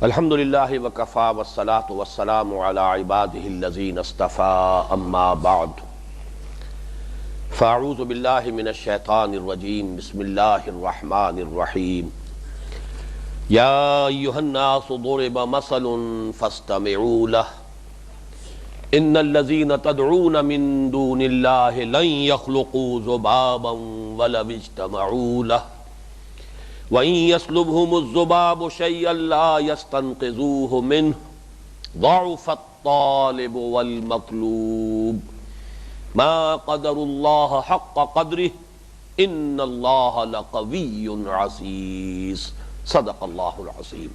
الحمدللہ وکفا والصلاة والسلام علی عبادہ الذین اصطفى اما بعد فاعوذ باللہ من الشیطان الرجیم بسم اللہ الرحمن الرحیم یا ایہا الناس ضرب مثل فاستمعوا له ان الذین تدعون من دون اللہ لن يخلقوا ذبابا ولو اجتمعوا له وَإِن يَسْلُبْهُمُ الذُّبَابُ شَيْئًا لَا يَسْتَنقِذُوهُ مِنْهُ ضَعُفَ الطَّالِبُ وَالْمَطْلُوبُ مَا قَدَرُوا اللَّهَ حَقَّ قَدْرِهِ إِنَّ اللَّهَ لَقَوِيٌّ عَزِيزٌ صدق اللہ العظیم۔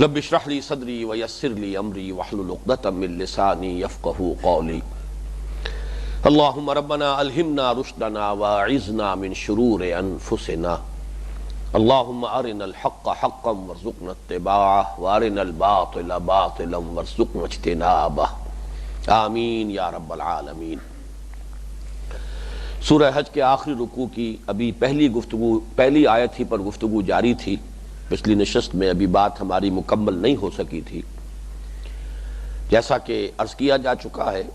رب اشرح لي صدری ويسر لي أمری واحلل عقدۃ من لسانی یفقہوا قولی۔ اللہم ربنا الہمنا رشدنا واعذنا من شرور انفسنا اللہم ارنا الحق حقا وارزقنا اتباعہ وارنا الباطل باطلا وارزقنا اجتنابہ آمین یا رب العالمین۔ سورہ حج کے آخری رکوع کی ابھی پہلی آیت ہی پر گفتگو جاری تھی۔ پچھلی نشست میں ابھی بات ہماری مکمل نہیں ہو سکی تھی۔ جیسا کہ عرض کیا جا چکا ہے،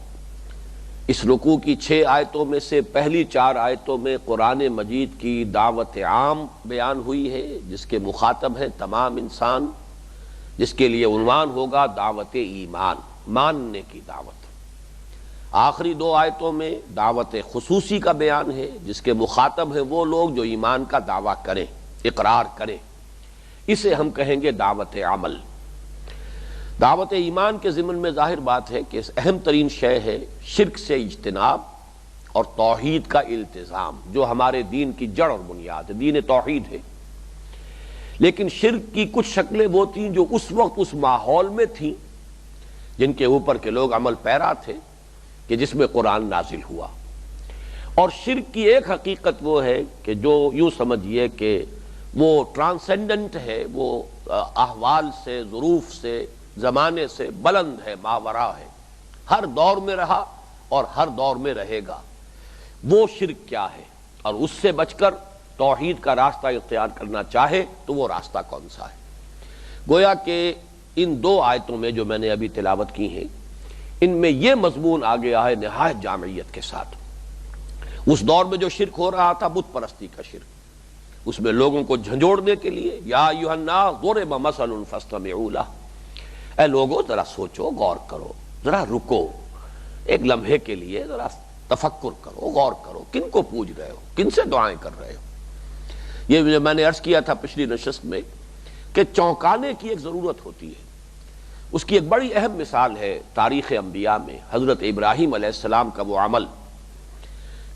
اس رکوع کی 6 آیتوں میں سے پہلی 4 آیتوں میں قرآن مجید کی دعوت عام بیان ہوئی ہے، جس کے مخاطب ہیں تمام انسان، جس کے لیے عنوان ہوگا دعوت ایمان، ماننے کی دعوت۔ آخری 2 آیتوں میں دعوت خصوصی کا بیان ہے، جس کے مخاطب ہیں وہ لوگ جو ایمان کا دعویٰ کریں، اقرار کریں۔ اسے ہم کہیں گے دعوت عمل۔ دعوت ایمان کے ضمن میں ظاہر بات ہے کہ اہم ترین شے ہے شرک سے اجتناب اور توحید کا التزام، جو ہمارے دین کی جڑ اور بنیاد ہے، دین توحید ہے۔ لیکن شرک کی کچھ شکلیں وہ تھیں جو اس وقت اس ماحول میں تھیں جن کے اوپر کے لوگ عمل پیرا تھے کہ جس میں قرآن نازل ہوا۔ اور شرک کی ایک حقیقت وہ ہے کہ جو یوں سمجھیے کہ وہ ٹرانسینڈنٹ ہے، وہ احوال سے، ظروف سے، زمانے سے بلند ہے، ماورا ہے، ہر دور میں رہا اور ہر دور میں رہے گا۔ وہ شرک کیا ہے اور اس سے بچ کر توحید کا راستہ اختیار کرنا چاہے تو وہ راستہ کون سا ہے؟ گویا کہ ان 2 آیتوں میں جو میں نے ابھی تلاوت کی ہیں، ان میں یہ مضمون آ گیا ہے نہایت جامعیت کے ساتھ۔ اس دور میں جو شرک ہو رہا تھا بت پرستی کا شرک، اس میں لوگوں کو جھنجھوڑنے کے لیے یا ایھا الناس ضرب مثل فاستمعوا لہ، اے لوگو ذرا سوچو، غور کرو، ذرا رکو، ایک لمحے کے لیے ذرا تفکر کرو، غور کرو، کن کو پوج رہے ہو، کن سے دعائیں کر رہے ہو۔ یہ میں نے عرض کیا تھا پچھلی نشست میں کہ چونکانے کی ایک ضرورت ہوتی ہے۔ اس کی ایک بڑی اہم مثال ہے تاریخ انبیاء میں حضرت ابراہیم علیہ السلام کا وہ عمل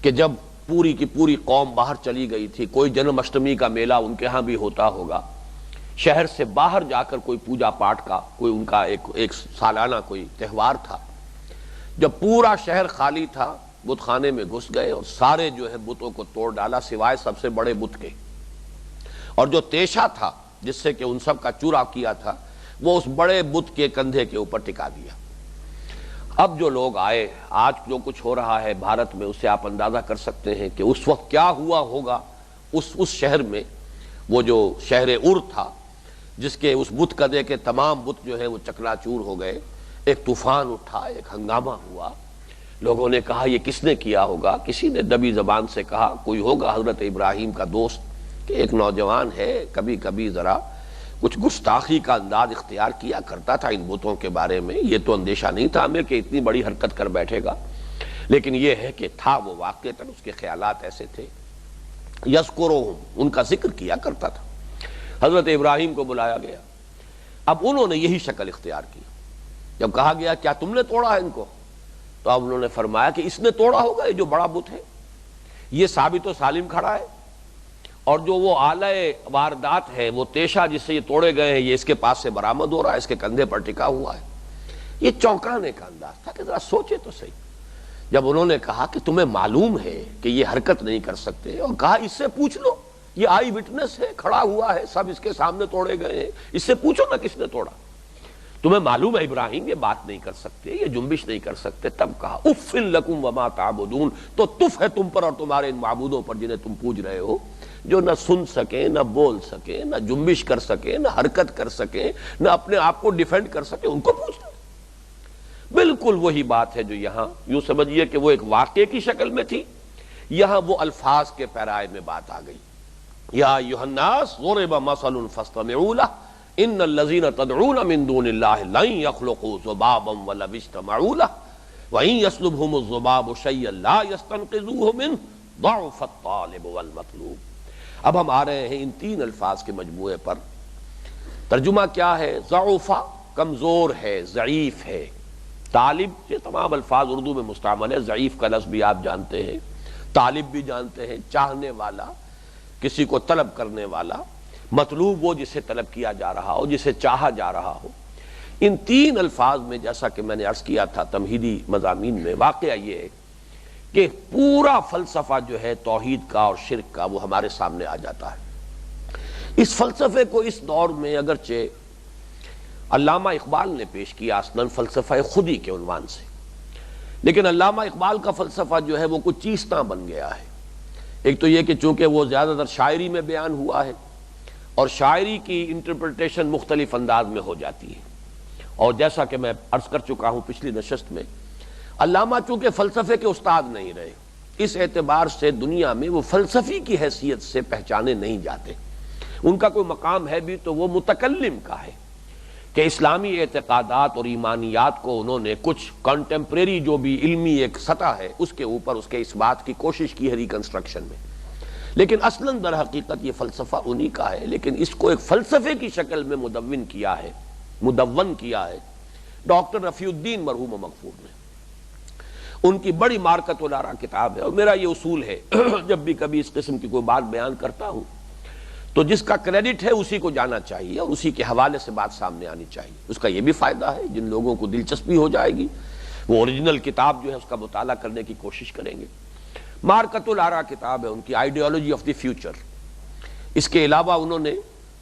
کہ جب پوری کی پوری قوم باہر چلی گئی تھی، کوئی جنم اشٹمی کا میلہ ان کے ہاں بھی ہوتا ہوگا، شہر سے باہر جا کر کوئی پوجا پاٹ کا کوئی ان کا ایک سالانہ کوئی تہوار تھا، جب پورا شہر خالی تھا بت خانے میں گھس گئے اور سارے جو ہے بتوں کو توڑ ڈالا سوائے سب سے بڑے بت کے، اور جو تیشا تھا جس سے کہ ان سب کا چورا کیا تھا وہ اس بڑے بت کے کندھے کے اوپر ٹکا دیا۔ اب جو لوگ آئے، آج جو کچھ ہو رہا ہے بھارت میں، اس سے آپ اندازہ کر سکتے ہیں کہ اس وقت کیا ہوا ہوگا اس شہر میں۔ وہ جو شہر ار تھا جس کے اس بت کدے کے تمام بت جو ہے وہ چکنا چور ہو گئے، ایک طوفان اٹھا، ایک ہنگامہ ہوا۔ لوگوں نے کہا یہ کس نے کیا ہوگا؟ کسی نے دبی زبان سے کہا کوئی ہوگا حضرت ابراہیم کا دوست کہ ایک نوجوان ہے، کبھی کبھی ذرا کچھ گستاخی کا انداز اختیار کیا کرتا تھا ان بتوں کے بارے میں۔ یہ تو اندیشہ نہیں تھا ہمیں کہ اتنی بڑی حرکت کر بیٹھے گا، لیکن یہ ہے کہ تھا وہ واقعتاً اس کے خیالات ایسے تھے۔ یذکرہم، ان کا ذکر کیا کرتا تھا۔ حضرت ابراہیم کو بلایا گیا، اب انہوں نے یہی شکل اختیار کی۔ جب کہا گیا کیا تم نے توڑا ہے ان کو، تو اب انہوں نے فرمایا کہ اس نے توڑا ہوگا، یہ جو بڑا بت ہے یہ ثابت و سالم کھڑا ہے، اور جو وہ آلہ واردات ہے، وہ تیشا جس سے یہ توڑے گئے ہیں، یہ اس کے پاس سے برآمد ہو رہا ہے، اس کے کندھے پر ٹکا ہوا ہے۔ یہ چونکانے کا انداز تھا کہ ذرا سوچے تو صحیح۔ جب انہوں نے کہا کہ تمہیں معلوم ہے کہ یہ حرکت نہیں کر سکتے، اور کہا اس سے پوچھ لو، یہ آئی وٹنس ہے، کھڑا ہوا ہے، سب اس کے سامنے توڑے گئے ہیں، اس سے پوچھو نا کس نے توڑا۔ تمہیں معلوم ہے ابراہیم یہ بات نہیں کر سکتے، یہ جنبش نہیں کر سکتے، تب کہا اف لکم وما تعبدون، تو تف ہے تم پر اور تمہارے ان معبودوں پر جنہیں تم پوج رہے ہو، جو نہ سن سکیں، نہ بول سکیں، نہ جنبش کر سکیں، نہ حرکت کر سکیں، نہ اپنے آپ کو ڈیفینڈ کر سکیں، ان کو پوچھنا۔ بالکل وہی بات ہے جو یہاں یوں سمجھیے کہ وہ ایک واقعے کی شکل میں تھی، یہاں وہ الفاظ کے پیرائے میں بات آ گئی۔ یا ایھا الناس ضرب مثل فاستمعوا له ان الذين تدعون من دون الله لن يخلقوا ذبابا ولو اجتمعوا له وان يسلبهم الذباب شيئا لا يستنقذوه منه ضعف الطالب والمطلوب۔ اب ہم آ رہے ہیں ان تین الفاظ کے مجموعے پر۔ ترجمہ کیا ہے؟ ضعف کمزور ہے، ضعیف ہے۔ طالب یہ تمام الفاظ اردو میں مستعمل ہے، ضعیف کا لفظ بھی آپ جانتے ہیں، طالب بھی جانتے ہیں، چاہنے والا، کسی کو طلب کرنے والا، مطلوب وہ جسے طلب کیا جا رہا ہو، جسے چاہا جا رہا ہو۔ ان تین الفاظ میں جیسا کہ میں نے عرض کیا تھا تمہیدی مضامین میں، واقعہ یہ ہے کہ پورا فلسفہ جو ہے توحید کا اور شرک کا وہ ہمارے سامنے آ جاتا ہے۔ اس فلسفے کو اس دور میں اگرچہ علامہ اقبال نے پیش کیا اصلاً فلسفہ خودی کے عنوان سے، لیکن علامہ اقبال کا فلسفہ جو ہے وہ کچھ چیزتاں بن گیا ہے۔ ایک تو یہ کہ چونکہ وہ زیادہ تر شاعری میں بیان ہوا ہے اور شاعری کی انٹرپریٹیشن مختلف انداز میں ہو جاتی ہے، اور جیسا کہ میں عرض کر چکا ہوں پچھلی نشست میں، علامہ چونکہ فلسفے کے استاد نہیں رہے، اس اعتبار سے دنیا میں وہ فلسفی کی حیثیت سے پہچانے نہیں جاتے۔ ان کا کوئی مقام ہے بھی تو وہ متکلم کا ہے کہ اسلامی اعتقادات اور ایمانیات کو انہوں نے کچھ کنٹمپریری جو بھی علمی ایک سطح ہے اس کے اوپر اس کے اس بات کی کوشش کی ہے ریکنسٹرکشن میں، لیکن اصلاً در حقیقت یہ فلسفہ انہی کا ہے، لیکن اس کو ایک فلسفے کی شکل میں مدون کیا ہے ڈاکٹر رفیع الدین مرحوم و مغفور نے۔ ان کی بڑی مارکت الارا کتاب ہے، اور میرا یہ اصول ہے جب بھی کبھی اس قسم کی کوئی بات بیان کرتا ہوں تو جس کا کریڈٹ ہے اسی کو جانا چاہیے اور اسی کے حوالے سے بات سامنے آنی چاہیے۔ اس کا یہ بھی فائدہ ہے جن لوگوں کو دلچسپی ہو جائے گی وہ اوریجنل کتاب جو ہے اس کا مطالعہ کرنے کی کوشش کریں گے۔ مارکت الارا کتاب ہے ان کی، آئیڈیالوجی آف دی فیوچر۔ اس کے علاوہ انہوں نے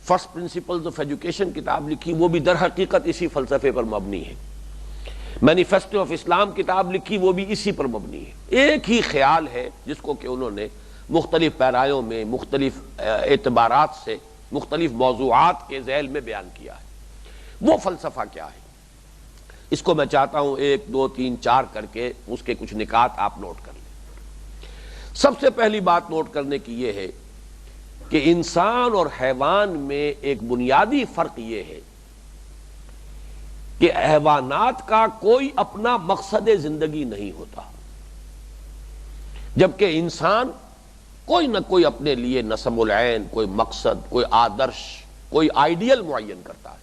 فرسٹ پرنسپلز آف ایجوکیشن کتاب لکھی، وہ بھی در حقیقت اسی فلسفے پر مبنی ہے۔ مینیفیسٹو آف اسلام کتاب لکھی، وہ بھی اسی پر مبنی ہے۔ ایک ہی خیال ہے جس کو کہ انہوں نے مختلف پیرایوں میں مختلف اعتبارات سے مختلف موضوعات کے ذیل میں بیان کیا ہے۔ وہ فلسفہ کیا ہے اس کو میں چاہتا ہوں 1 2 3 4 کر کے اس کے کچھ نکات آپ نوٹ کر لیں۔ سب سے پہلی بات نوٹ کرنے کی یہ ہے کہ انسان اور حیوان میں ایک بنیادی فرق یہ ہے کہ حیوانات کا کوئی اپنا مقصد زندگی نہیں ہوتا، جبکہ انسان کوئی نہ کوئی اپنے لیے نسب العین، کوئی مقصد، کوئی آدرش، کوئی آئیڈیل معین کرتا ہے۔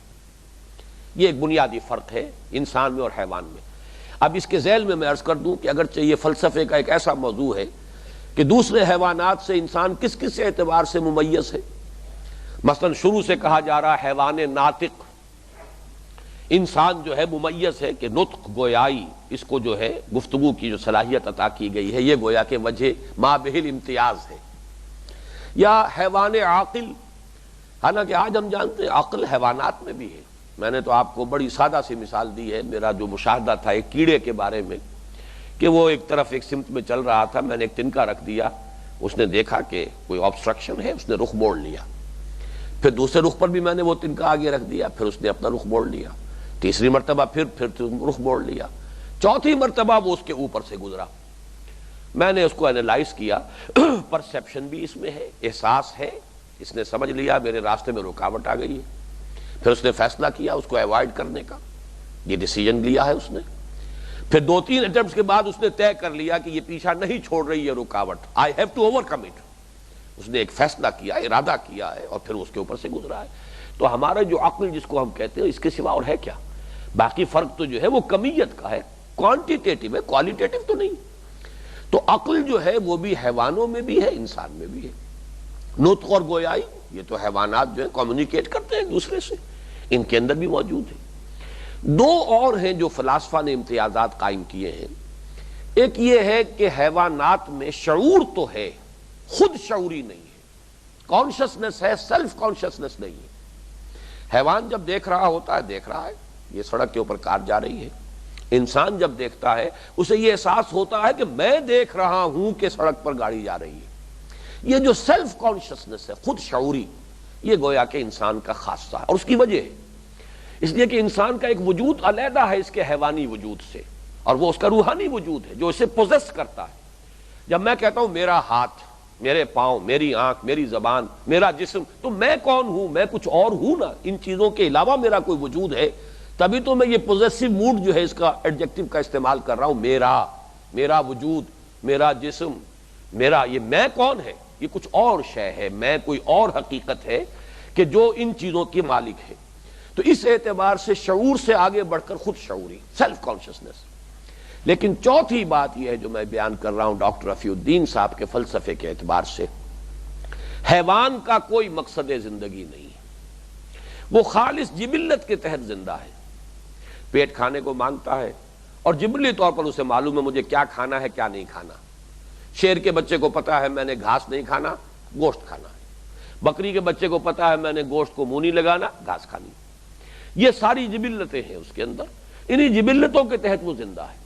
یہ ایک بنیادی فرق ہے انسان میں اور حیوان میں۔ اب اس کے ذیل میں عرض کر دوں کہ اگرچہ یہ فلسفے کا ایک ایسا موضوع ہے کہ دوسرے حیوانات سے انسان کس کس اعتبار سے ممیز ہے۔ مثلا شروع سے کہا جا رہا ہے حیوان ناطق، انسان جو ہے ممیز ہے کہ نطق گویائی اس کو جو ہے گفتگو کی جو صلاحیت عطا کی گئی ہے یہ گویا کہ وجہ ما بہل امتیاز ہے۔ یا حیوان عاقل، حالانکہ آج ہم جانتے ہیں عقل حیوانات میں بھی ہے۔ میں نے تو آپ کو بڑی سادہ سی مثال دی ہے، میرا جو مشاہدہ تھا ایک کیڑے کے بارے میں کہ وہ ایک طرف ایک سمت میں چل رہا تھا، میں نے ایک تنکا رکھ دیا، اس نے دیکھا کہ کوئی آبسٹرکشن ہے، اس نے رخ موڑ لیا، پھر دوسرے رخ پر بھی میں نے وہ تنکا آگے رکھ دیا، پھر اس نے اپنا رخ موڑ لیا، تیسری مرتبہ پھر رخ موڑ لیا، چوتھی مرتبہ وہ اس کے اوپر سے گزرا۔ میں نے اس کو اینالائز کیا، پرسیپشن بھی اس میں ہے، احساس ہے، اس نے سمجھ لیا میرے راستے میں رکاوٹ آ گئی ہے، پھر اس نے فیصلہ کیا اس کو ایوائڈ کرنے کا، یہ ڈیسیجن لیا ہے اس نے، پھر 2-3 اٹمپٹس کے بعد اس نے طے کر لیا کہ یہ پیچھا نہیں چھوڑ رہی ہے رکاوٹ، I have to overcome it. اس نے ایک فیصلہ کیا، ارادہ کیا ہے اور پھر اس کے اوپر سے گزرا ہے۔ تو ہمارا جو عقل جس کو ہم کہتے ہیں اس کے سوا اور ہے کیا؟ باقی فرق تو جو ہے وہ کمیت کا ہے، کوانٹیٹیٹو ہے، کوالیٹیٹو تو نہیں۔ تو عقل جو ہے وہ بھی حیوانوں میں بھی ہے، انسان میں بھی ہے۔ نطق اور گویائی یہ تو حیوانات جو ہے کمیونیکیٹ کرتے ہیں ایک دوسرے سے، ان کے اندر بھی موجود ہے۔ 2 اور ہیں جو فلاسفہ نے امتیازات قائم کیے ہیں۔ ایک یہ ہے کہ حیوانات میں شعور تو ہے، خود شعوری نہیں ہے، کانشسنس ہے، سیلف کانشسنس نہیں ہے۔ حیوان جب دیکھ رہا ہوتا ہے دیکھ رہا ہے، یہ سڑک کے اوپر کار جا رہی ہے، انسان جب دیکھتا ہے اسے یہ احساس ہوتا ہے کہ میں دیکھ رہا ہوں کہ سڑک پر گاڑی جا رہی ہے۔ یہ جو سیلف کانشسنس ہے، خود شعوری، یہ گویا کہ انسان کا خاصہ ہے، اور اس کی وجہ ہے اس لیے کہ انسان کا ایک وجود علیحدہ ہے اس کے حیوانی وجود سے، اور وہ اس کا روحانی وجود ہے جو اسے پوزیس کرتا ہے۔ جب میں کہتا ہوں میرا ہاتھ، میرے پاؤں، میری آنکھ، میری زبان، میرا جسم، تو میں کون ہوں؟ میں کچھ اور ہوں نا، ان چیزوں کے علاوہ میرا کوئی وجود ہے، تبھی تو میں یہ پوزیسو موڈ جو ہے اس کا ایڈجیکٹو کا استعمال کر رہا ہوں، میرا وجود، میرا جسم، میرا، یہ میں کون ہے؟ یہ کچھ اور شے ہے، میں کوئی اور حقیقت ہے کہ جو ان چیزوں کی مالک ہے۔ تو اس اعتبار سے شعور سے آگے بڑھ کر خود شعوری، سیلف کانشسنس۔ لیکن چوتھی بات یہ ہے جو میں بیان کر رہا ہوں ڈاکٹر رفیع الدین صاحب کے فلسفے کے اعتبار سے، حیوان کا کوئی مقصد زندگی نہیں ہے، وہ خالص جبلت کے تحت زندہ ہے، پیٹ کھانے کو مانگتا ہے اور جبلی طور پر اسے معلوم ہے مجھے کیا کھانا ہے کیا نہیں کھانا۔ شیر کے بچے کو پتا ہے میں نے گھاس نہیں کھانا، گوشت کھانا ہے، بکری کے بچے کو پتا ہے میں نے گوشت کو منہ نہیں لگانا، گھاس کھانی۔ یہ ساری جبلتیں ہیں اس کے اندر، انہی جبلتوں کے تحت وہ زندہ ہے۔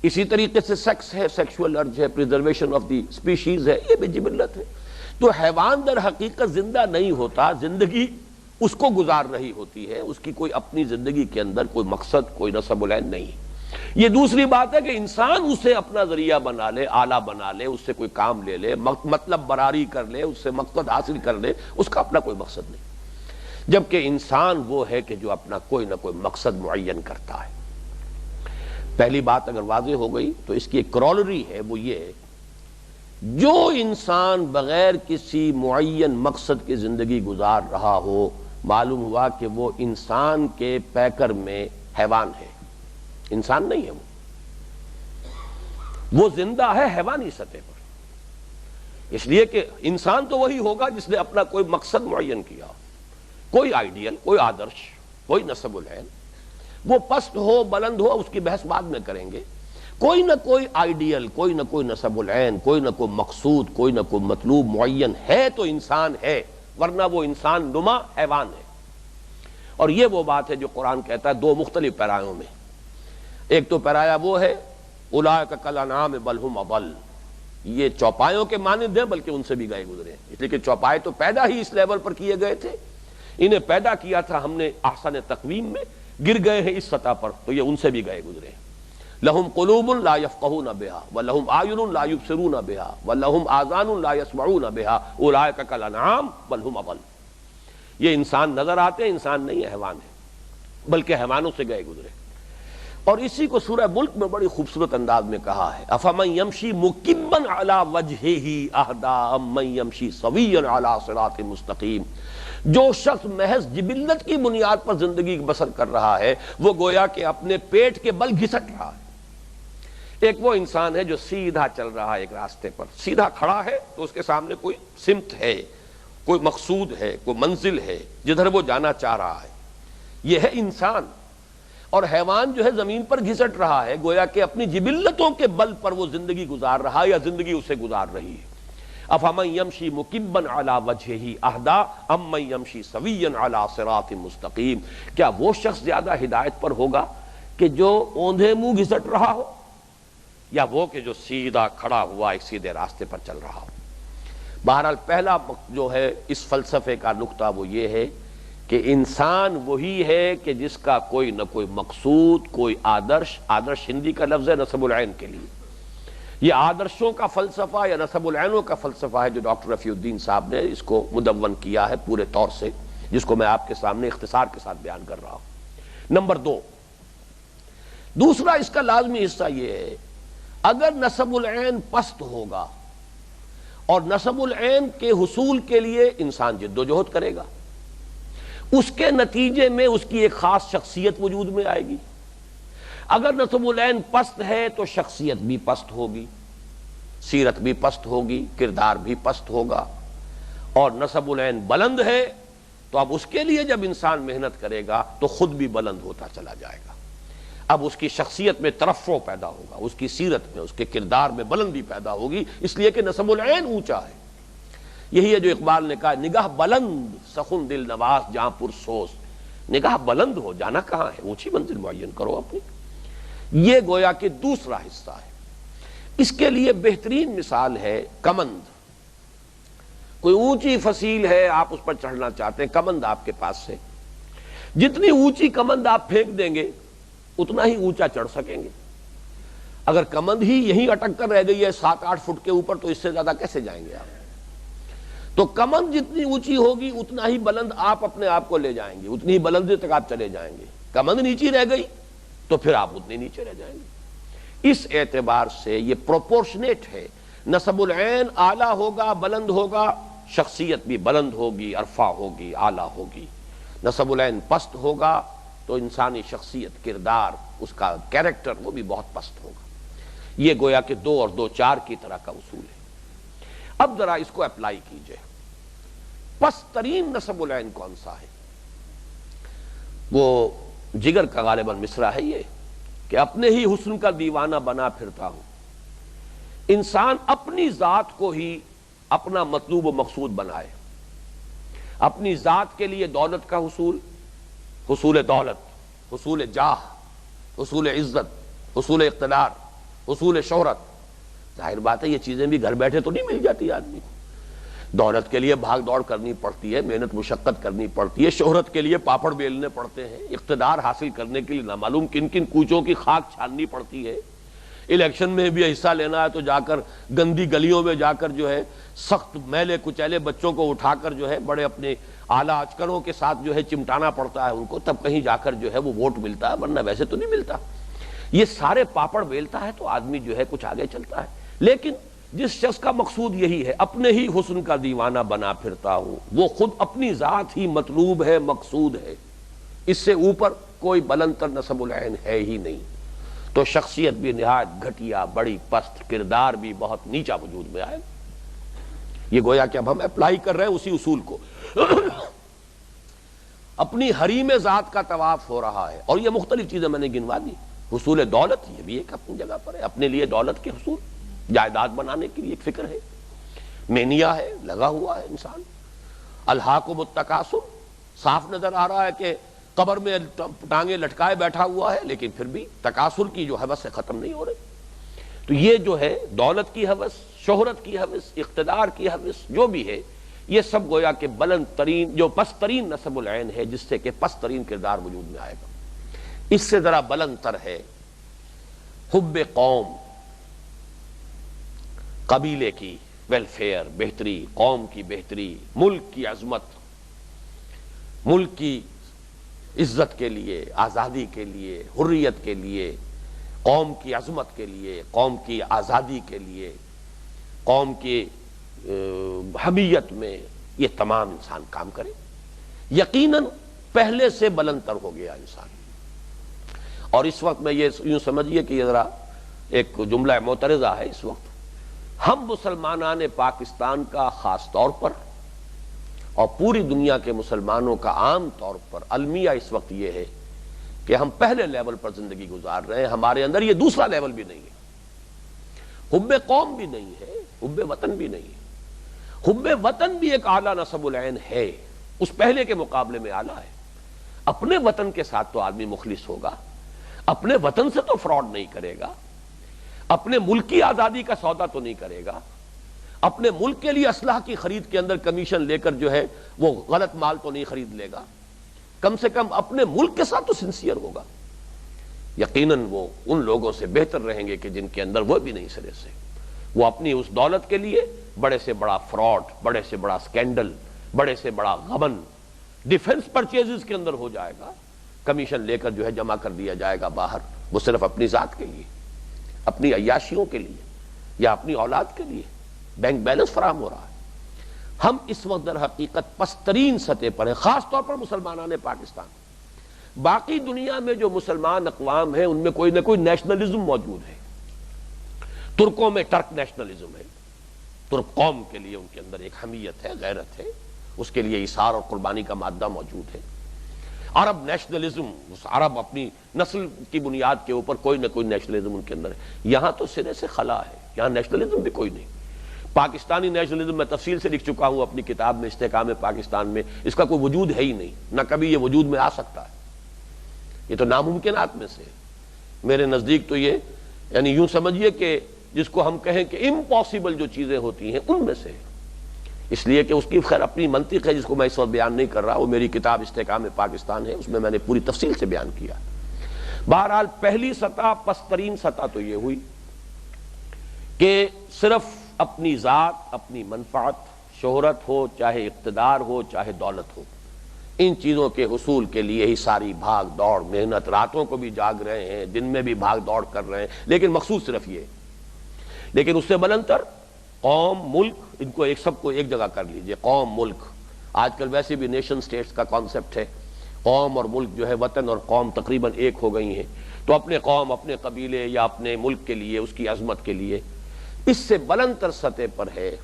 اسی طریقے سے سیکس ہے، سیکشول ارج ہے، پریزرویشن آف دی سپیشیز ہے، یہ بھی جبلت ہے۔ تو حیوان در حقیقت زندہ نہیں ہوتا، زندگی اس کو گزار رہی ہوتی ہے، اس کی کوئی اپنی زندگی کے اندر کوئی مقصد، کوئی نصب العین نہیں۔ یہ دوسری بات ہے کہ انسان اسے اپنا ذریعہ بنا لے، آلہ بنا لے، اس سے کوئی کام لے لے، مطلب براری کر لے، اس سے مقصد حاصل کر لے، اس کا اپنا کوئی مقصد نہیں۔ جبکہ انسان وہ ہے کہ جو اپنا کوئی نہ کوئی مقصد معین کرتا ہے۔ پہلی بات اگر واضح ہو گئی تو اس کی ایک کرولری ہے، وہ یہ ہے جو انسان بغیر کسی معین مقصد کی زندگی گزار رہا ہو، معلوم ہوا کہ وہ انسان کے پیکر میں حیوان ہے، انسان نہیں ہے، وہ زندہ ہے حیوانی سطح پر۔ اس لیے کہ انسان تو وہی ہوگا جس نے اپنا کوئی مقصد معین کیا، کوئی آئیڈیل، کوئی آدرش، کوئی نصب العین، وہ پست ہو بلند ہو، اس کی بحث بعد میں کریں گے۔ کوئی نہ کوئی آئیڈیل، کوئی نہ کوئی نصب العین، کوئی نہ کوئی مقصود، کوئی نہ کوئی مطلوب معین ہے تو انسان ہے، ورنہ وہ انسان نما حیوان ہے۔ اور یہ وہ بات ہے جو قرآن کہتا ہے دو مختلف پیرایوں میں۔ ایک تو پیرایا وہ ہے اولئک کالانعام بل ھم اضل، یہ چوپایوں کے مانند ہیں بلکہ ان سے بھی گئے گزرے، اس لیے کہ چوپائے تو پیدا ہی اس لیول پر کیے گئے تھے، انہیں پیدا کیا تھا ہم نے احسن تقویم میں، گر گئے ہیں اس سطح پر، تو یہ ان سے بھی گئے گزرے ہیں۔ لہم قلوب لا یفقہون بہا ولہم اعین لا یبصرون بہا ولہم آذان لا یسمعون بہا اولئک کالانعام بل ھم اضل۔ یہ انسان نظر آتے ہیں، انسان نہیں ہے، حیوان ہے، بلکہ حیوانوں سے گئے گزرے۔ اور اسی کو سورہ ملک میں بڑی خوبصورت انداز میں کہا ہے افمن یمشی مکبا علی وجہہ اہدی امن یمشی سویا علی صراط مستقیم، جو شخص محض جبلت کی بنیاد پر زندگی بسر کر رہا ہے وہ گویا کہ اپنے پیٹ کے بل گھسٹ رہا ہے۔ ایک وہ انسان ہے جو سیدھا چل رہا ہے ایک راستے پر، سیدھا کھڑا ہے تو اس کے سامنے کوئی سمت ہے، کوئی مقصود ہے، کوئی منزل ہے جدھر وہ جانا چاہ رہا ہے، یہ ہے انسان۔ اور حیوان جو ہے زمین پر گھسٹ رہا ہے، گویا کہ اپنی جبلتوں کے بل پر وہ زندگی گزار رہا ہے یا زندگی اسے گزار رہی ہے۔ افمن یمشی مکبا علی وجہہ اہدی امن یمشی سویا علی صراط مستقیم، کیا وہ شخص زیادہ ہدایت پر ہوگا کہ جو اوندھے منہ گھسٹ رہا ہو، یا وہ کہ جو سیدھا کھڑا ہوا ایک سیدھے راستے پر چل رہا ہو؟ بہرحال پہلا جو ہے اس فلسفے کا نقطہ وہ یہ ہے کہ انسان وہی ہے کہ جس کا کوئی نہ کوئی مقصود، کوئی آدرش، آدرش ہندی کا لفظ ہے نصب العین کے لیے، یہ آدرشوں کا فلسفہ یا نصب العینوں کا فلسفہ ہے جو ڈاکٹر رفیع الدین صاحب نے اس کو مدون کیا ہے پورے طور سے، جس کو میں آپ کے سامنے اختصار کے ساتھ بیان کر رہا ہوں۔ نمبر دو، دوسرا اس کا لازمی حصہ یہ ہے اگر نصب العین پست ہوگا اور نصب العین کے حصول کے لیے انسان جد و جہد کرے گا، اس کے نتیجے میں اس کی ایک خاص شخصیت وجود میں آئے گی۔ اگر نصب العین پست ہے تو شخصیت بھی پست ہوگی، سیرت بھی پست ہوگی، کردار بھی پست ہوگا، اور نصب العین بلند ہے تو اب اس کے لیے جب انسان محنت کرے گا تو خود بھی بلند ہوتا چلا جائے گا، اب اس کی شخصیت میں ترفع پیدا ہوگا، اس کی سیرت میں، اس کے کردار میں بلندی پیدا ہوگی، اس لیے کہ نصب العین اونچا ہے۔ یہی ہے جو اقبال نے کہا نگاہ بلند سخن دل نواز جہاں پرسوز، نے کہا بلند ہو، جانا کہاں ہے، اونچی منزل معین کرو اپنی۔ یہ گویا کہ دوسرا حصہ ہے۔ اس کے لیے بہترین مثال ہے کمند۔ کوئی اونچی فصیل ہے، آپ اس پر چڑھنا چاہتے ہیں، کمند آپ کے پاس ہے، جتنی اونچی کمند آپ پھینک دیں گے اتنا ہی اونچا چڑھ سکیں گے۔ اگر کمند ہی یہیں اٹک کر رہ گئی ہے 7-8 فٹ کے اوپر تو اس سے زیادہ کیسے جائیں گے آپ؟ تو کمند جتنی اونچی ہوگی اتنا ہی بلند آپ اپنے آپ کو لے جائیں گے، اتنی ہی بلندی تک آپ چلے جائیں گے۔ کمند نیچی رہ گئی تو پھر آپ اتنے نیچے رہ جائیں گے۔ اس اعتبار سے یہ پروپورشنیٹ ہے، نسب العین اعلیٰ ہوگا، بلند ہوگا، شخصیت بھی بلند ہوگی، ارفع ہوگی، اعلیٰ ہوگی۔ نسب العین پست ہوگا تو انسانی شخصیت، کردار، اس کا کیریکٹر وہ بھی بہت پست ہوگا۔ یہ گویا کہ 2 اور 2 4 کی طرح کا اصول ہے۔ اب ذرا اس کو اپلائی کیجئے۔ پست ترین نسب العین کون سا ہے؟ وہ جگر کا غالباً مصرع ہے یہ کہ اپنے ہی حسن کا دیوانہ بنا پھرتا ہوں۔ انسان اپنی ذات کو ہی اپنا مطلوب و مقصود بنائے، اپنی ذات کے لیے دولت کا حصول، حصول دولت، حصول جاہ، حصول عزت، حصول اقتدار، حصول شہرت۔ ظاہر بات ہے یہ چیزیں بھی گھر بیٹھے تو نہیں مل جاتی آدمی کو۔ دولت کے لیے بھاگ دوڑ کرنی پڑتی ہے، محنت مشقت کرنی پڑتی ہے، شہرت کے لیے پاپڑ بیلنے پڑتے ہیں، اقتدار حاصل کرنے کے لیے نامعلوم کن کن کوچوں کی خاک چھاننی پڑتی ہے۔ الیکشن میں بھی حصہ لینا ہے تو جا کر گندی گلیوں میں جا کر جو ہے سخت میلے کچیلے بچوں کو اٹھا کر جو ہے بڑے اپنے اعلیٰ اچکروں کے ساتھ جو ہے چمٹانا پڑتا ہے ان کو، تب کہیں جا کر جو ہے وہ ووٹ ملتا ہے، ورنہ ویسے تو نہیں ملتا۔ یہ سارے پاپڑ بیلتا ہے تو آدمی جو ہے کچھ آگے چلتا ہے۔ لیکن جس شخص کا مقصود یہی ہے اپنے ہی حسن کا دیوانہ بنا پھرتا ہوں، وہ خود اپنی ذات ہی مطلوب ہے، مقصود ہے، اس سے اوپر کوئی بلند تر نسب العین ہے ہی نہیں، تو شخصیت بھی نہایت گھٹیا، بڑی پست، کردار بھی بہت نیچا وجود میں آئے۔ یہ گویا کہ اب ہم اپلائی کر رہے ہیں اسی اصول کو۔ اپنی حریم ذات کا طواف ہو رہا ہے، اور یہ مختلف چیزیں میں نے گنوا دی۔ حصول دولت یہ بھی ایک اپنی جگہ پر ہے، اپنے لیے دولت کے حصول، جائیداد بنانے کی ایک فکر ہے، مینیا ہے، لگا ہوا ہے انسان۔ الہاکم التکاثر، صاف نظر آ رہا ہے کہ قبر میں ٹانگیں لٹکائے بیٹھا ہوا ہے، لیکن پھر بھی تکاثر کی جو ہوس ہے ختم نہیں ہو رہی۔ تو یہ جو ہے دولت کی ہوس، شہرت کی ہوس، اقتدار کی ہوس جو بھی ہے، یہ سب گویا کہ بلند ترین، جو پست ترین نسب العین ہے، جس سے کہ پست ترین کردار وجود میں آئے گا۔ اس سے ذرا بلند تر ہے حب قوم، قبیلے کی ویلفیئر، بہتری، قوم کی بہتری، ملک کی عظمت، ملک کی عزت کے لیے، آزادی کے لیے، حریت کے لیے، قوم کی عظمت کے لیے، قوم کی آزادی کے لیے، قوم کی حمیت میں، یہ تمام انسان کام کرے۔ یقیناً پہلے سے بلند تر ہو گیا انسان۔ اور اس وقت میں یہ یوں سمجھیے کہ یہ ذرا ایک جملہ معترضہ ہے اس وقت، ہم مسلمانان پاکستان کا خاص طور پر اور پوری دنیا کے مسلمانوں کا عام طور پر المیہ اس وقت یہ ہے کہ ہم پہلے لیول پر زندگی گزار رہے ہیں، ہمارے اندر یہ دوسرا لیول بھی نہیں ہے، حب قوم بھی نہیں ہے، حب وطن بھی نہیں ہے۔ حب وطن بھی ایک اعلیٰ نسب العین ہے، اس پہلے کے مقابلے میں اعلیٰ ہے۔ اپنے وطن کے ساتھ تو آدمی مخلص ہوگا، اپنے وطن سے تو فراڈ نہیں کرے گا، اپنے ملک کی آزادی کا سودا تو نہیں کرے گا، اپنے ملک کے لیے اسلحہ کی خرید کے اندر کمیشن لے کر جو ہے وہ غلط مال تو نہیں خرید لے گا، کم سے کم اپنے ملک کے ساتھ تو سنسیئر ہوگا۔ یقیناً وہ ان لوگوں سے بہتر رہیں گے کہ جن کے اندر وہ بھی نہیں سرے سے، وہ اپنی اس دولت کے لیے بڑے سے بڑا فراڈ، بڑے سے بڑا سکینڈل، بڑے سے بڑا غبن ڈیفنس پرچیزز کے اندر ہو جائے گا، کمیشن لے کر جو ہے جمع کر دیا جائے گا باہر، وہ صرف اپنی ذات کے لیے، اپنی عیاشیوں کے لیے یا اپنی اولاد کے لیے بینک بیلنس فراہم ہو رہا ہے۔ ہم اس وقت در حقیقت پسترین سطح پر ہیں، خاص طور پر مسلمانان پاکستان۔ باقی دنیا میں جو مسلمان اقوام ہیں ان میں کوئی نہ کوئی نیشنلزم موجود ہے۔ ترکوں میں ٹرک نیشنلزم ہے، ترک قوم کے لیے ان کے اندر ایک حمیت ہے، غیرت ہے، اس کے لیے ایثار اور قربانی کا مادہ موجود ہے۔ عرب نیشنلزم، عرب اپنی نسل کی بنیاد کے اوپر کوئی نہ کوئی نیشنلزم ان کے اندر ہے۔ یہاں تو سرے سے خلا ہے، یہاں نیشنلزم بھی کوئی نہیں۔ پاکستانی نیشنلزم میں تفصیل سے لکھ چکا ہوں اپنی کتاب میں استحکام پاکستان میں، اس کا کوئی وجود ہے ہی نہیں، نہ کبھی یہ وجود میں آ سکتا ہے، یہ تو ناممکنات میں سے میرے نزدیک تو یہ یعنی یوں سمجھیے کہ جس کو ہم کہیں کہ امپاسبل جو چیزیں ہوتی ہیں ان میں سے، اس لیے کہ اس کی خیر اپنی منطق ہے جس کو میں اس وقت بیان نہیں کر رہا، وہ میری کتاب استحکام پاکستان ہے، اس میں نے پوری تفصیل سے بیان کیا۔ بہرحال پہلی سطح پسترین سطح تو یہ ہوئی کہ صرف اپنی ذات، اپنی منفعت، شہرت ہو چاہے اقتدار ہو چاہے دولت ہو، ان چیزوں کے حصول کے لیے ہی ساری بھاگ دوڑ محنت، راتوں کو بھی جاگ رہے ہیں، دن میں بھی بھاگ دوڑ کر رہے ہیں، لیکن مقصود صرف یہ۔ لیکن اس سے بلندر قوم، ملک، ان کو سب کو ایک جگہ کر لیجئے، قوم، ملک۔ آج کل ویسے بھی نیشن سٹیٹس کا کانسیپٹ ہے، قوم اور ملک جو ہے، وطن اور قوم تقریباً ایک ہو گئی ہیں، تو اپنے قوم، اپنے قبیلے یا اپنے ملک کے لیے، اس کی عظمت کے لیے اس سے بلند تر سطح پر ہے۔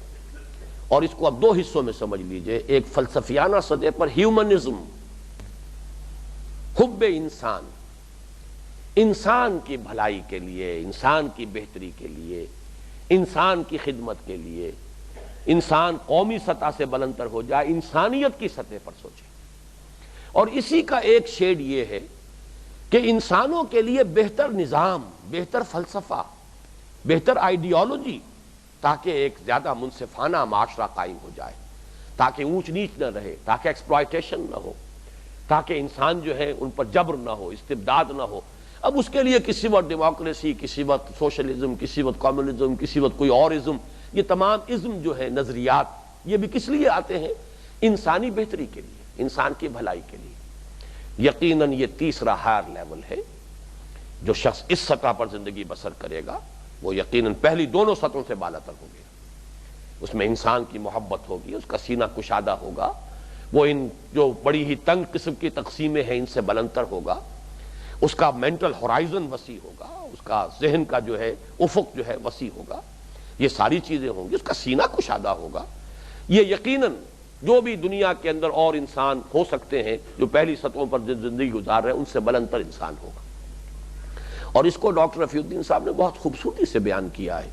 اور اس کو اب دو حصوں میں سمجھ لیجئے، ایک فلسفیانہ سطح پر ہیومنزم، حب انسان، انسان کی بھلائی کے لیے، انسان کی بہتری کے لیے، انسان کی خدمت کے لیے، انسان قومی سطح سے بلندر ہو جائے، انسانیت کی سطح پر سوچے۔ اور اسی کا ایک شیڈ یہ ہے کہ انسانوں کے لیے بہتر نظام، بہتر فلسفہ، بہتر آئیڈیالوجی، تاکہ ایک زیادہ منصفانہ معاشرہ قائم ہو جائے، تاکہ اونچ نیچ نہ رہے، تاکہ ایکسپلائٹیشن نہ ہو، تاکہ انسان جو ہے ان پر جبر نہ ہو، استبداد نہ ہو۔ اب اس کے لیے کسی وقت ڈیموکریسی، کسی وقت سوشلزم، کسی وقت کمیونزم، کسی وقت کوئی اور ازم، یہ تمام ازم جو ہے، نظریات، یہ بھی کس لیے آتے ہیں؟ انسانی بہتری کے لیے، انسان کی بھلائی کے لیے۔ یقیناً یہ تیسرا ہائر لیول ہے، جو شخص اس سطح پر زندگی بسر کرے گا وہ یقیناً پہلی دونوں سطحوں سے بالاتر ہو گیا۔ اس میں انسان کی محبت ہوگی، اس کا سینہ کشادہ ہوگا، وہ ان جو بڑی ہی تنگ قسم کی تقسیمیں ہیں ان سے بلندر ہوگا، اس کا مینٹل ہورائزن وسیع ہوگا، اس کا ذہن کا جو ہے افق جو ہے وسیع ہوگا، یہ ساری چیزیں ہوں گی، اس کا سینہ کشادہ ہوگا۔ یہ یقیناً جو بھی دنیا کے اندر اور انسان ہو سکتے ہیں جو پہلی سطحوں پر زندگی گزار رہے ہیں، ان سے بلندر انسان ہوگا۔ اور اس کو ڈاکٹر رفیع الدین صاحب نے بہت خوبصورتی سے بیان کیا ہے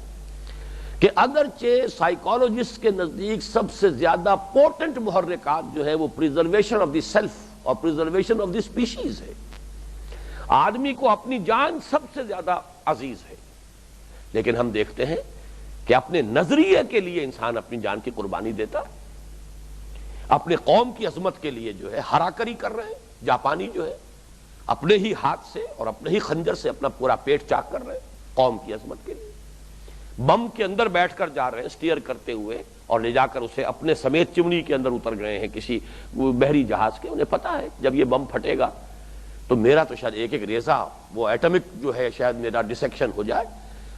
کہ اگرچہ سائیکالوجسٹ کے نزدیک سب سے زیادہ پورٹنٹ محرکات جو ہے وہ پریزرویشن آف دی سیلف اور پریزرویشن آف دی اسپیشیز ہے، آدمی کو اپنی جان سب سے زیادہ عزیز ہے، لیکن ہم دیکھتے ہیں کہ اپنے نظریے کے لیے انسان اپنی جان کی قربانی دیتا، اپنے قوم کی عظمت کے لیے جو ہے ہراکری کر رہے ہیں۔ جاپانی جو ہے اپنے ہی ہاتھ سے اور اپنے ہی خنجر سے اپنا پورا پیٹ چاک کر رہے ہیں قوم کی عظمت کے لیے، بم کے اندر بیٹھ کر جا رہے ہیں اسٹیئر کرتے ہوئے، اور لے جا کر اسے اپنے سمیت چمنی کے اندر اتر گئے ہیں کسی بحری جہاز کے۔ انہیں پتا ہے جب یہ بم پھٹے گا تو میرا تو شاید ایک ایک ریزہ وہ ایٹمک جو ہے شاید میرا ڈسیکشن ہو جائے،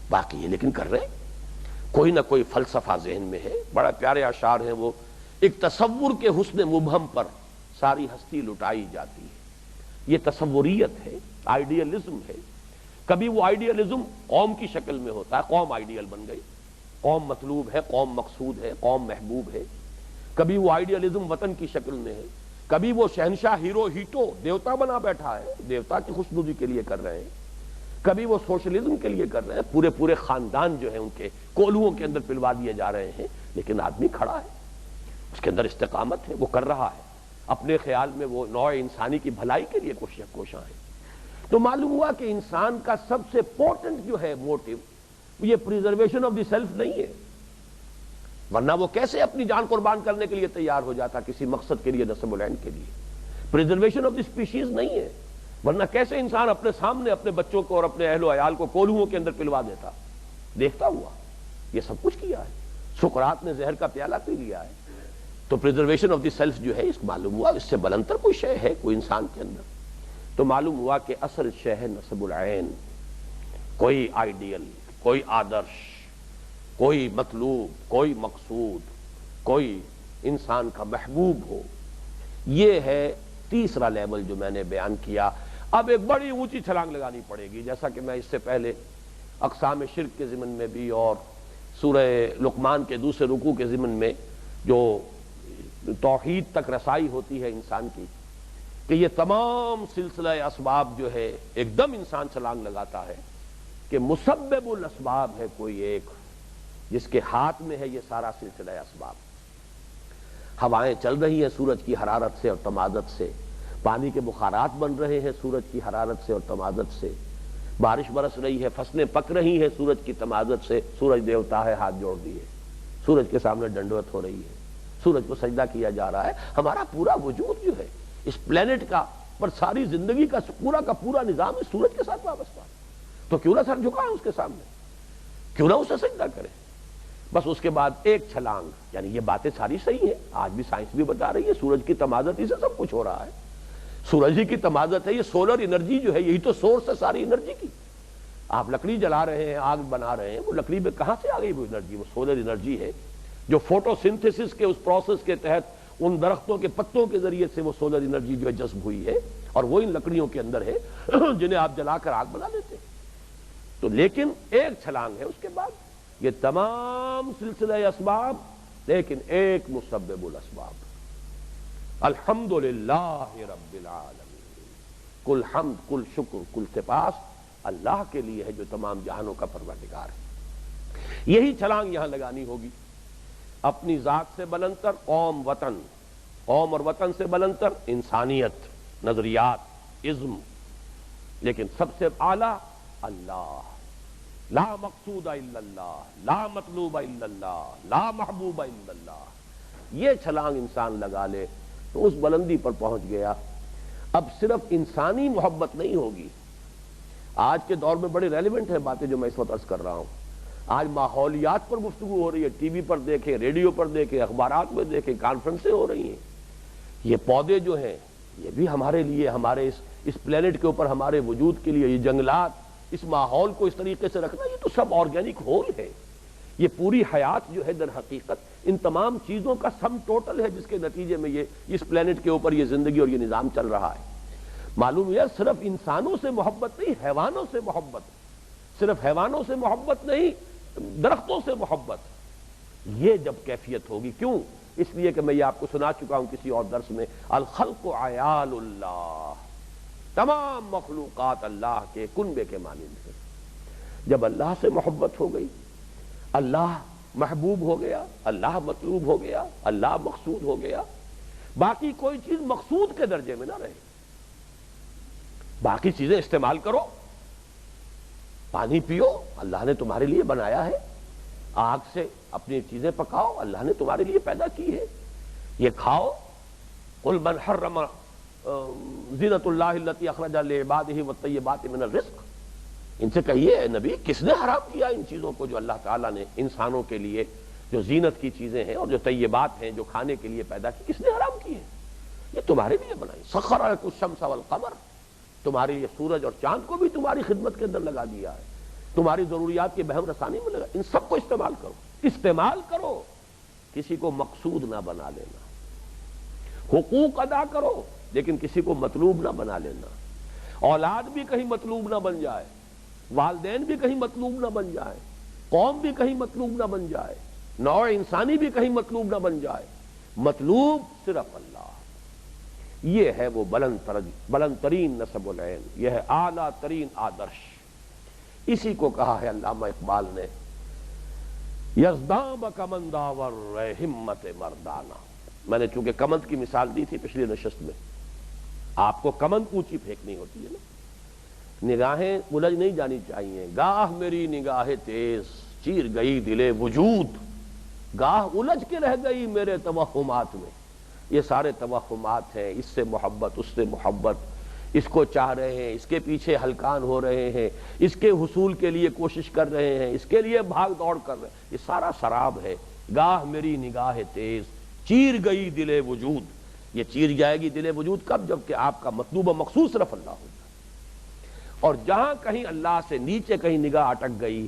باقی یہ لیکن کر رہے ہیں، کوئی نہ کوئی فلسفہ ذہن میں ہے۔ بڑا پیارے اشعار ہیں وہ، ایک تصور کے حسن مبہم پر ساری ہستی لٹائی جاتی ہے۔ یہ تصوریت ہے، آئیڈیلزم ہے۔ کبھی وہ آئیڈیلزم قوم کی شکل میں ہوتا ہے، قوم آئیڈیل بن گئی، قوم مطلوب ہے، قوم مقصود ہے، قوم محبوب ہے۔ کبھی وہ آئیڈیلزم وطن کی شکل میں ہے، کبھی وہ شہنشاہ ہیرو ہیٹو دیوتا بنا بیٹھا ہے، دیوتا کی خوشنودی کے لیے کر رہے ہیں، کبھی وہ سوشلزم کے لیے کر رہے ہیں، پورے پورے خاندان جو ہے ان کے کولوؤں کے اندر پلوا دیے جا رہے ہیں، لیکن آدمی کھڑا ہے، اس کے اندر استقامت ہے، وہ کر رہا ہے، اپنے خیال میں وہ نوع انسانی کی بھلائی کے لیے کوشاں ہے۔ تو معلوم ہوا کہ انسان کا سب سے پورٹنٹ جو ہے موٹیو یہ پریزرویشن آف دی سیلف نہیں ہے، ورنہ وہ کیسے اپنی جان قربان کرنے کے لیے تیار ہو جاتا کسی مقصد کے لیے، نسب العین کے لیے۔ پریزرویشن آف دی اسپیشیز نہیں ہے، ورنہ کیسے انسان اپنے سامنے اپنے بچوں کو اور اپنے اہل و عیال کو کولوؤں کے اندر پلوا دیتا، دیکھتا ہوا، یہ سب کچھ کیا ہے۔ سقراط نے زہر کا پیالہ پی لیا ہے۔ تو پریزرویشن آف دی سیلف جو ہے، اس کو معلوم ہوا اس سے بلندر کوئی شے ہے کوئی انسان کے اندر، تو معلوم ہوا کہ اصل شے ہے نسب العین، کوئی آئیڈیل، کوئی آدرش، کوئی مطلوب، کوئی مقصود، کوئی انسان کا محبوب ہو۔ یہ ہے تیسرا لیول جو میں نے بیان کیا۔ اب ایک بڑی اونچی چھلانگ لگانی پڑے گی، جیسا کہ میں اس سے پہلے اقسام شرک کے ضمن میں بھی اور سورہ لقمان کے دوسرے رکوع کے ضمن میں جو توحید تک رسائی ہوتی ہے انسان کی، کہ یہ تمام سلسلہ اسباب جو ہے ایک دم انسان چھلانگ لگاتا ہے کہ مسبب الاسباب ہے کوئی ایک، جس کے ہاتھ میں ہے یہ سارا سلسلہ اسباب۔ ہوائیں چل رہی ہیں سورج کی حرارت سے اور تمازت سے، پانی کے بخارات بن رہے ہیں سورج کی حرارت سے اور تمازت سے، بارش برس رہی ہے، فصلیں پک رہی ہیں سورج کی تمازت سے۔ سورج دیوتا ہے، ہاتھ جوڑ دیے، سورج کے سامنے ڈنڈوت ہو رہی ہے، سورج کو سجدہ کیا جا رہا ہے۔ ہمارا پورا وجود جو ہے اس پلینٹ کا، پر ساری زندگی کا پورا نظام اس سورج کے ساتھ وابستہ، تو کیوں نہ سر جھکائیں اس کے سامنے، کیوں نہ اسے سجدہ کریں۔ بس اس کے بعد ایک چھلانگ، یعنی یہ باتیں ساری صحیح ہیں، آج بھی سائنس بھی بتا رہی ہے سورج کی تمازت ہی سے سب کچھ ہو رہا ہے، سورج ہی کی تمازت ہے، یہ سولر انرجی جو ہے یہی تو سورس ہے ساری انرجی کی۔ آپ لکڑی جلا رہے ہیں، آگ بنا رہے ہیں، وہ لکڑی میں کہاں سے آ گئی وہ انرجی؟ وہ سولر انرجی ہے جو فوٹو سنتھسس کے اس پروسیس کے تحت ان درختوں کے پتوں کے ذریعے سے وہ سولر انرجی جو ہے جذب ہوئی ہے، اور وہ ان لکڑیوں کے اندر ہے جنہیں آپ جلا کر آگ بنا دیتے ہیں۔ تو لیکن ایک چھلانگ ہے اس کے بعد، یہ تمام سلسلہ اسباب، لیکن ایک مسبب الاسباب۔ الحمدللہ رب العالمین، کل حمد، کل شکر، کل سپاس اللہ کے لیے ہے جو تمام جہانوں کا پروردگار ہے۔ یہی چھلانگ یہاں لگانی ہوگی، اپنی ذات سے بلندتر قوم وطن، قوم اور وطن سے بلندتر انسانیت، نظریات، ازم، لیکن سب سے اعلیٰ اللہ، لا مقصود الا اللہ، لا مطلوب الا اللہ، لا محبوب الا اللہ۔ یہ چھلانگ انسان لگا لے تو اس بلندی پر پہنچ گیا۔ اب صرف انسانی محبت نہیں ہوگی، آج کے دور میں بڑی ریلیونٹ ہے باتیں جو میں اس وقت عرض کر رہا ہوں۔ آج ماحولیات پر گفتگو ہو رہی ہے، ٹی وی پر دیکھیں، ریڈیو پر دیکھیں، اخبارات میں دیکھیں، کانفرنسیں ہو رہی ہیں۔ یہ پودے جو ہیں یہ بھی ہمارے لیے، ہمارے اس پلینٹ کے اوپر ہمارے وجود کے لیے، یہ جنگلات، اس ماحول کو اس طریقے سے رکھنا، یہ تو سب آرگینک ہول ہے۔ یہ پوری حیات جو ہے در حقیقت ان تمام چیزوں کا سم ٹوٹل ہے جس کے نتیجے میں یہ اس پلینٹ کے اوپر یہ زندگی اور یہ نظام چل رہا ہے۔ معلوم ہے صرف انسانوں سے محبت نہیں، حیوانوں سے محبت، صرف حیوانوں سے محبت نہیں، درختوں سے محبت، یہ جب کیفیت ہوگی۔ کیوں؟ اس لیے کہ میں یہ آپ کو سنا چکا ہوں کسی اور درس میں، الخلق عیال اللہ، تمام مخلوقات اللہ کے کنبے کے مانند ہیں۔ جب اللہ سے محبت ہو گئی، اللہ محبوب ہو گیا، اللہ مطلوب ہو گیا، اللہ مقصود ہو گیا، باقی کوئی چیز مقصود کے درجے میں نہ رہے۔ باقی چیزیں استعمال کرو، پانی پیو، اللہ نے تمہارے لیے بنایا ہے، آگ سے اپنی چیزیں پکاؤ، اللہ نے تمہارے لیے پیدا کی ہے، یہ کھاؤ۔ قل من حرم زینت اللہ التی اخرج لعبادہ والطیبات من الرزق، ان سے کہیے اے نبی کس نے حرام کیا ان چیزوں کو جو اللہ تعالیٰ نے انسانوں کے لیے، جو زینت کی چیزیں ہیں اور جو طیبات ہیں جو کھانے کے لیے پیدا کی، کس نے حرام کی ہیں؟ یہ تمہارے لیے بنائی۔ سخر لکم الشمس والقمر، تمہارے لیے سورج اور چاند کو بھی تمہاری خدمت کے اندر لگا دیا ہے، تمہاری ضروریات کی بہم رسانی میں لگا۔ ان سب کو استعمال کرو، استعمال کرو، کسی کو مقصود نہ بنا لینا۔ حقوق ادا کرو لیکن کسی کو مطلوب نہ بنا لینا۔ اولاد بھی کہیں مطلوب نہ بن جائے، والدین بھی کہیں مطلوب نہ بن جائے، قوم بھی کہیں مطلوب نہ بن جائے، نوع انسانی بھی کہیں مطلوب نہ بن جائے۔ مطلوب صرف اللہ۔ یہ ہے وہ بلند ترین نسب العین، یہ ہے اعلیٰ ترین آدرش۔ اسی کو کہا ہے علامہ اقبال نے، یزداں بکمند آور رے ہمت مردانہ۔ میں نے چونکہ کمند کی مثال دی تھی پچھلی نشست میں، آپ کو کمند اونچی پھینکنی ہوتی ہے نا، نگاہیں الجھ نہیں جانی چاہیے۔ گاہ میری نگاہ تیز چیر گئی دل وجود، گاہ الجھ کے رہ گئی میرے توہمات میں۔ یہ سارے توہمات ہیں، اس سے محبت، اس سے محبت، اس کو چاہ رہے ہیں، اس کے پیچھے ہلکان ہو رہے ہیں، اس کے حصول کے لیے کوشش کر رہے ہیں، اس کے لیے بھاگ دوڑ کر رہے ہیں، یہ سارا سراب ہے۔ گاہ میری نگاہ تیز چیر گئی دل وجود، یہ چیر جائے گی دل وجود کب؟ جب کہ آپ کا مطلوب و مقصود صرف اللہ ہو جائے۔ اور جہاں کہیں اللہ سے نیچے کہیں نگاہ اٹک گئی،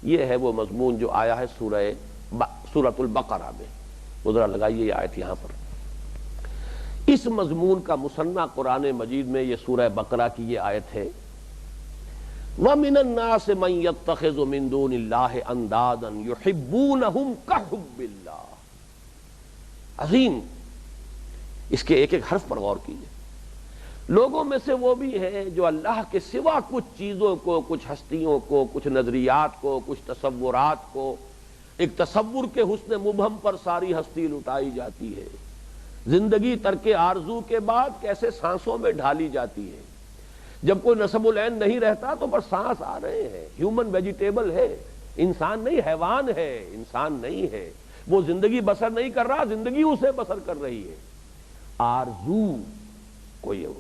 یہ ہے وہ مضمون جو آیا ہے سورۃ البقرہ میں۔ ذرا لگائیے یہ آیت یہاں پر، اس مضمون کا مثنیٰ قرآن مجید میں یہ سورہ بقرہ کی یہ آیت ہے، وَمِنَ النَّاسِ مَن يَتَّخِذُ مِن دُونِ اللَّهِ أَندَادًا يُحِبُّونَهُمْ كَحُبِّ اللَّهِ۔ عظیم، اس کے ایک ایک حرف پر غور کیجئے۔ لوگوں میں سے وہ بھی ہیں جو اللہ کے سوا کچھ چیزوں کو، کچھ ہستیوں کو، کچھ نظریات کو، کچھ تصورات کو ایک تصور کے حسن مبہم پر ساری ہستی لٹائی جاتی ہے، زندگی ترک آرزو کے بعد کیسے سانسوں میں ڈھالی جاتی ہے۔ جب کوئی نسب العین نہیں رہتا تو بس سانس آ رہے ہیں، ہیومن ویجیٹیبل ہے، انسان نہیں، حیوان ہے، انسان نہیں ہے، وہ زندگی بسر نہیں کر رہا، زندگی اسے بسر کر رہی ہے۔ آرزو،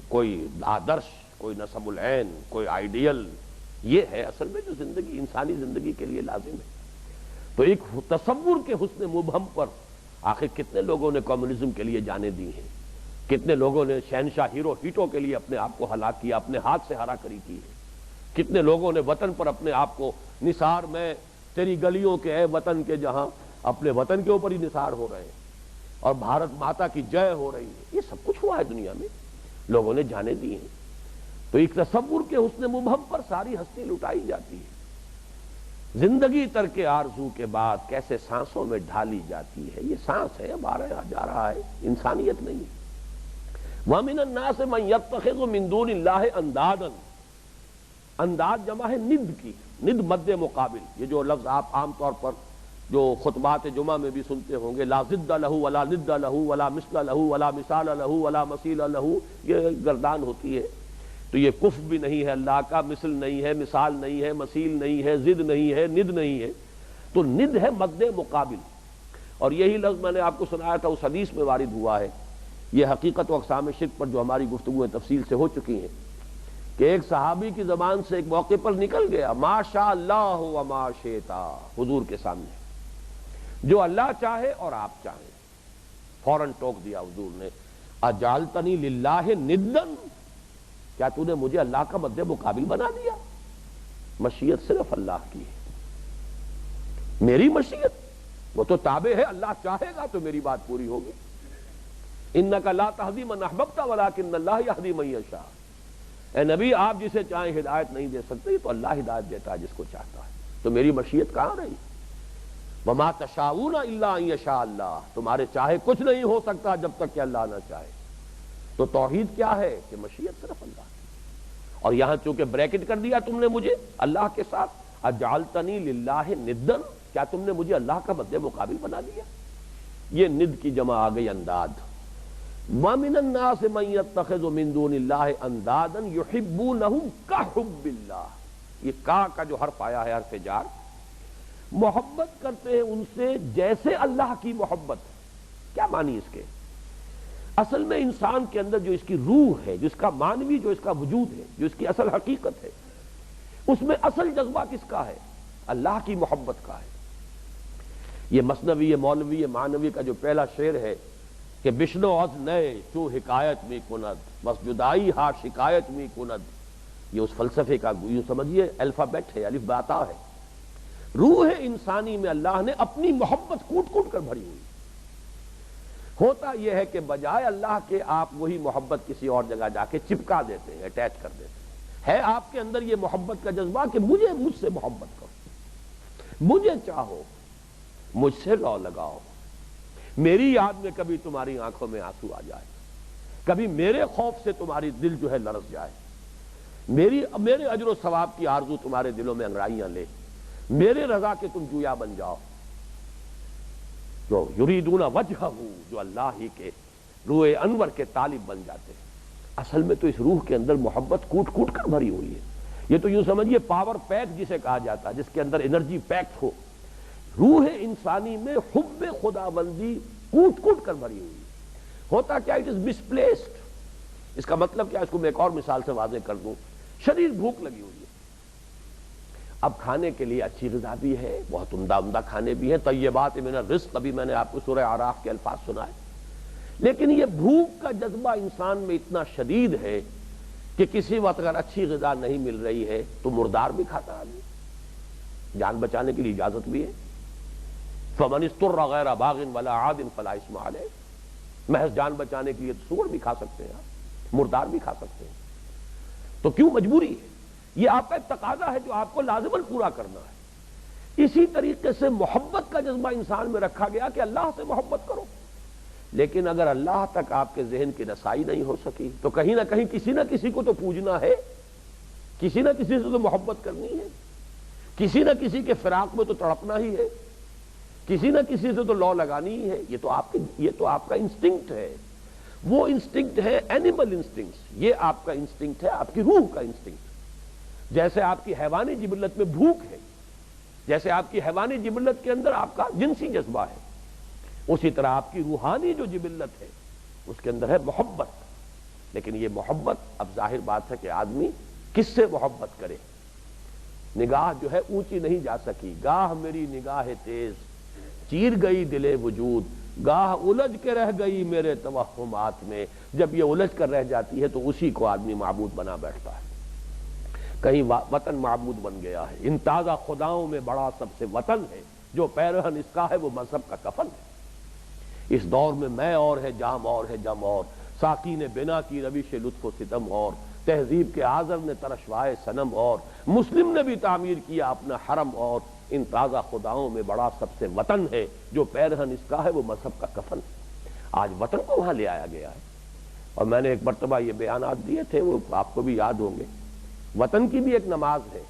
کوئی آدرش، کوئی نسب العین، کوئی آئیڈیل، یہ ہے اصل میں جو زندگی، انسانی زندگی کے لیے لازم ہے۔ تو ایک تصور کے حسن مبہم پر آخر کتنے لوگوں نے کمیونزم کے لیے جانیں دی ہیں، کتنے لوگوں نے شہنشاہ ہیرو ہیٹو کے لیے اپنے آپ کو ہلاک کیا، اپنے ہاتھ سے ہرا کری کی ہے، کتنے لوگوں نے وطن پر اپنے آپ کو نثار میں تیری گلیوں کے اے وطن کے جہاں اپنے وطن کے اوپر ہی نثار ہو رہے ہیں اور بھارت ماتا کی جے ہو رہی ہے۔ یہ سب کچھ ہوا ہے دنیا میں، لوگوں نے جانے دی ہیں۔ تو ایک تصور کے حسن مبہم پر ساری ہستی لٹائی جاتی ہے، زندگی ترک آرزو کے بعد کیسے سانسوں میں ڈھالی جاتی ہے۔ یہ سانس ہے، اب آ رہا جا رہا ہے، انسانیت نہیں ہے۔ وَمِنَ النَّاسِ مَن يَتَّخِذُ مِن دُونِ اللَّهِ أَندَادًا، انداد جمع ہے ند کی، ند مد مقابل، یہ جو لفظ آپ عام طور پر جو خطبات جمعہ میں بھی سنتے ہوں گے، لا ضد لہ ولا ند لہ ولا مثل لہ ولا مثال لہ ولا مثیل لہ، یہ گردان ہوتی ہے۔ تو یہ کف بھی نہیں ہے اللہ کا، مثل نہیں ہے، مثال نہیں ہے، مثیل نہیں ہے، ضد نہیں ہے، ند نہیں ہے۔ تو ند ہے مد مقابل، اور یہی لفظ میں نے آپ کو سنایا تھا اس حدیث میں وارد ہوا ہے۔ یہ حقیقت و اقسام شرک پر جو ہماری گفتگویں تفصیل سے ہو چکی ہیں کہ ایک صحابی کی زبان سے ایک موقع پر نکل گیا، ما شاء اللہ و ما شئت، حضور کے سامنے، جو اللہ چاہے اور آپ چاہیں۔ فوراً ٹوک دیا حضور نے، اجعلتنی للہ ندن، کیا تو نے مجھے اللہ کا مد مقابل بنا دیا؟ مشیت صرف اللہ کی ہے، میری مشیت وہ تو تابع ہے، اللہ چاہے گا تو میری بات پوری ہوگی۔ انک لا تہدی من احببت ولکن اللہ یہدی من یشاء، اے نبی آپ جسے چاہیں ہدایت نہیں دے سکتے، تو اللہ ہدایت دیتا ہے جس کو چاہتا ہے، تو میری مشیت کہاں رہی؟ وما تشاؤون الا ان یشاء اللہ، تمہارے چاہے کچھ نہیں ہو سکتا جب تک کہ اللہ نہ چاہے۔ تو توحید کیا ہے کہ مشیت صرف اللہ کی، اور یہاں چونکہ بریکٹ کر دیا تم نے مجھے اللہ کے ساتھ، اجعلتنی للہ ندن، کیا تم نے مجھے اللہ کا مد مقابل بنا دیا؟ یہ ند کی جمع آ گئی انداد۔ وَمِنَ النَّاسِ مَن يَتَّخِذُ مِن دُونِ اللَّهِ أَندَادًا يُحِبُّونَهُمْ كَحُبِّ اللَّهِ، یہ کا جو حرف آیا ہے حرف جار، محبت کرتے ہیں ان سے جیسے اللہ کی محبت۔ کیا معنی اس کے؟ اصل میں انسان کے اندر جو اس کی روح ہے، جو اس کا مانوی، جو اس کا وجود ہے، جو اس کی اصل حقیقت ہے، اس میں اصل جذبہ کس کا ہے؟ اللہ کی محبت کا ہے۔ یہ مثنوی، یہ مولوی، یہ معنوی کا جو پہلا شعر ہے کہ بشنو از نئے چو حکایت می کند، بس جدائی ہا شکایت می کند، یہ اس فلسفے کا یوں سمجھیے الفابیٹ ہے، الف باتا ہے۔ روح انسانی میں اللہ نے اپنی محبت کوٹ کوٹ کر بھری ہوئی۔ ہوتا یہ ہے کہ بجائے اللہ کے آپ وہی محبت کسی اور جگہ جا کے چپکا دیتے ہیں، اٹیچ کر دیتے ہیں۔ ہے آپ کے اندر یہ محبت کا جذبہ کہ مجھ سے محبت کرو، مجھے چاہو، مجھ سے لو لگاؤ، میری یاد میں کبھی تمہاری آنکھوں میں آنسو آ جائے، کبھی میرے خوف سے تمہاری دل جو ہے لرز جائے، میرے اجر و ثواب کی آرزو تمہارے دلوں میں انگڑائیاں لے، میرے رضا کے تم جویا بن جاؤ۔ جو یریدون وجہہ، جو اللہ ہی کے روح انور کے طالب بن جاتے ہیں۔ اصل میں تو اس روح کے اندر محبت کوٹ کوٹ کر بھری ہوئی ہے۔ یہ تو یوں سمجھیے پاور پیک جسے کہا جاتا ہے، جس کے اندر انرجی پیکڈ ہو۔ روح انسانی میں حب خدا بندی کوٹ کوٹ کر بھری ہوئی ہے۔ ہوتا کیا، اٹ از مسپلیسڈ۔ اس کا مطلب کیا، اس کو میں ایک اور مثال سے واضح کر دوں۔ شدید بھوک لگی ہوئی ہے، اب کھانے کے لیے اچھی غذا بھی ہے، بہت عمدہ عمدہ کھانے بھی ہیں، طیبات من الرزق، ابھی میں نے آپ کو سورہ اعراف کے الفاظ سنائے، لیکن یہ بھوک کا جذبہ انسان میں اتنا شدید ہے کہ کسی وقت اگر اچھی غذا نہیں مل رہی ہے تو مردار بھی کھاتا آدمی، جان بچانے کے لیے اجازت بھی ہے۔ فمن اضطر غیر باغ ولا عاد فلا اثم علیہ، محض جان بچانے کے لیے تو سور بھی کھا سکتے ہیں آپ، مردار بھی کھا سکتے ہیں، تو کیوں مجبوری ہے؟ یہ آپ کا ایک تقاضا ہے جو آپ کو لازماً پورا کرنا ہے۔ اسی طریقے سے محبت کا جذبہ انسان میں رکھا گیا کہ اللہ سے محبت کرو، لیکن اگر اللہ تک آپ کے ذہن کی رسائی نہیں ہو سکی تو کہیں نہ کہیں کسی نہ کسی کو تو پوجنا ہے، کسی نہ کسی سے تو محبت کرنی ہے، کسی نہ کسی کے فراق میں تو تڑپنا ہی ہے۔ کسی نہ کسی سے تو لا لگانی ہی ہے، یہ تو آپ کا انسٹنکٹ ہے، وہ انسٹنکٹ ہے اینیمل انسٹنکٹ، یہ آپ کا انسٹنکٹ ہے، آپ کی روح کا انسٹنکٹ۔ جیسے آپ کی حیوانی جبلت میں بھوک ہے، جیسے آپ کی حیوانی جبلت کے اندر آپ کا جنسی جذبہ ہے، اسی طرح آپ کی روحانی جو جبلت ہے اس کے اندر ہے محبت۔ لیکن یہ محبت، اب ظاہر بات ہے کہ آدمی کس سے محبت کرے؟ نگاہ جو ہے اونچی نہیں جا سکی، گاہ میری نگاہ تیز چیر گئی دل وجود، گاہ الجھ کے رہ گئی میرے توہمات میں۔ جب یہ الجھ کر رہ جاتی ہے تو اسی کو آدمی معبود بنا بیٹھتا ہے۔ کہیں وطن معبود بن گیا ہے، ان تازہ خداؤں میں بڑا سب سے وطن ہے، جو پیرہن اس کا ہے وہ مذہب کا کفن ہے۔ اس دور میں اور ہے جام اور ہے جم اور، ساقی نے بنا کی روش لطف و ستم اور، تہذیب کے آذر نے ترشوائے صنم اور، مسلم نے بھی تعمیر کیا اپنا حرم اور، ان تازہ خداؤں میں بڑا سب سے وطن ہے، جو پیرہن اس کا ہے وہ مذہب کا کفن ہے۔ آج وطن کو وہاں لے آیا گیا ہے، اور میں نے ایک مرتبہ یہ بیانات دیے تھے، وہ آپ کو بھی یاد ہوں گے۔ وطن کی بھی ایک نماز ہے،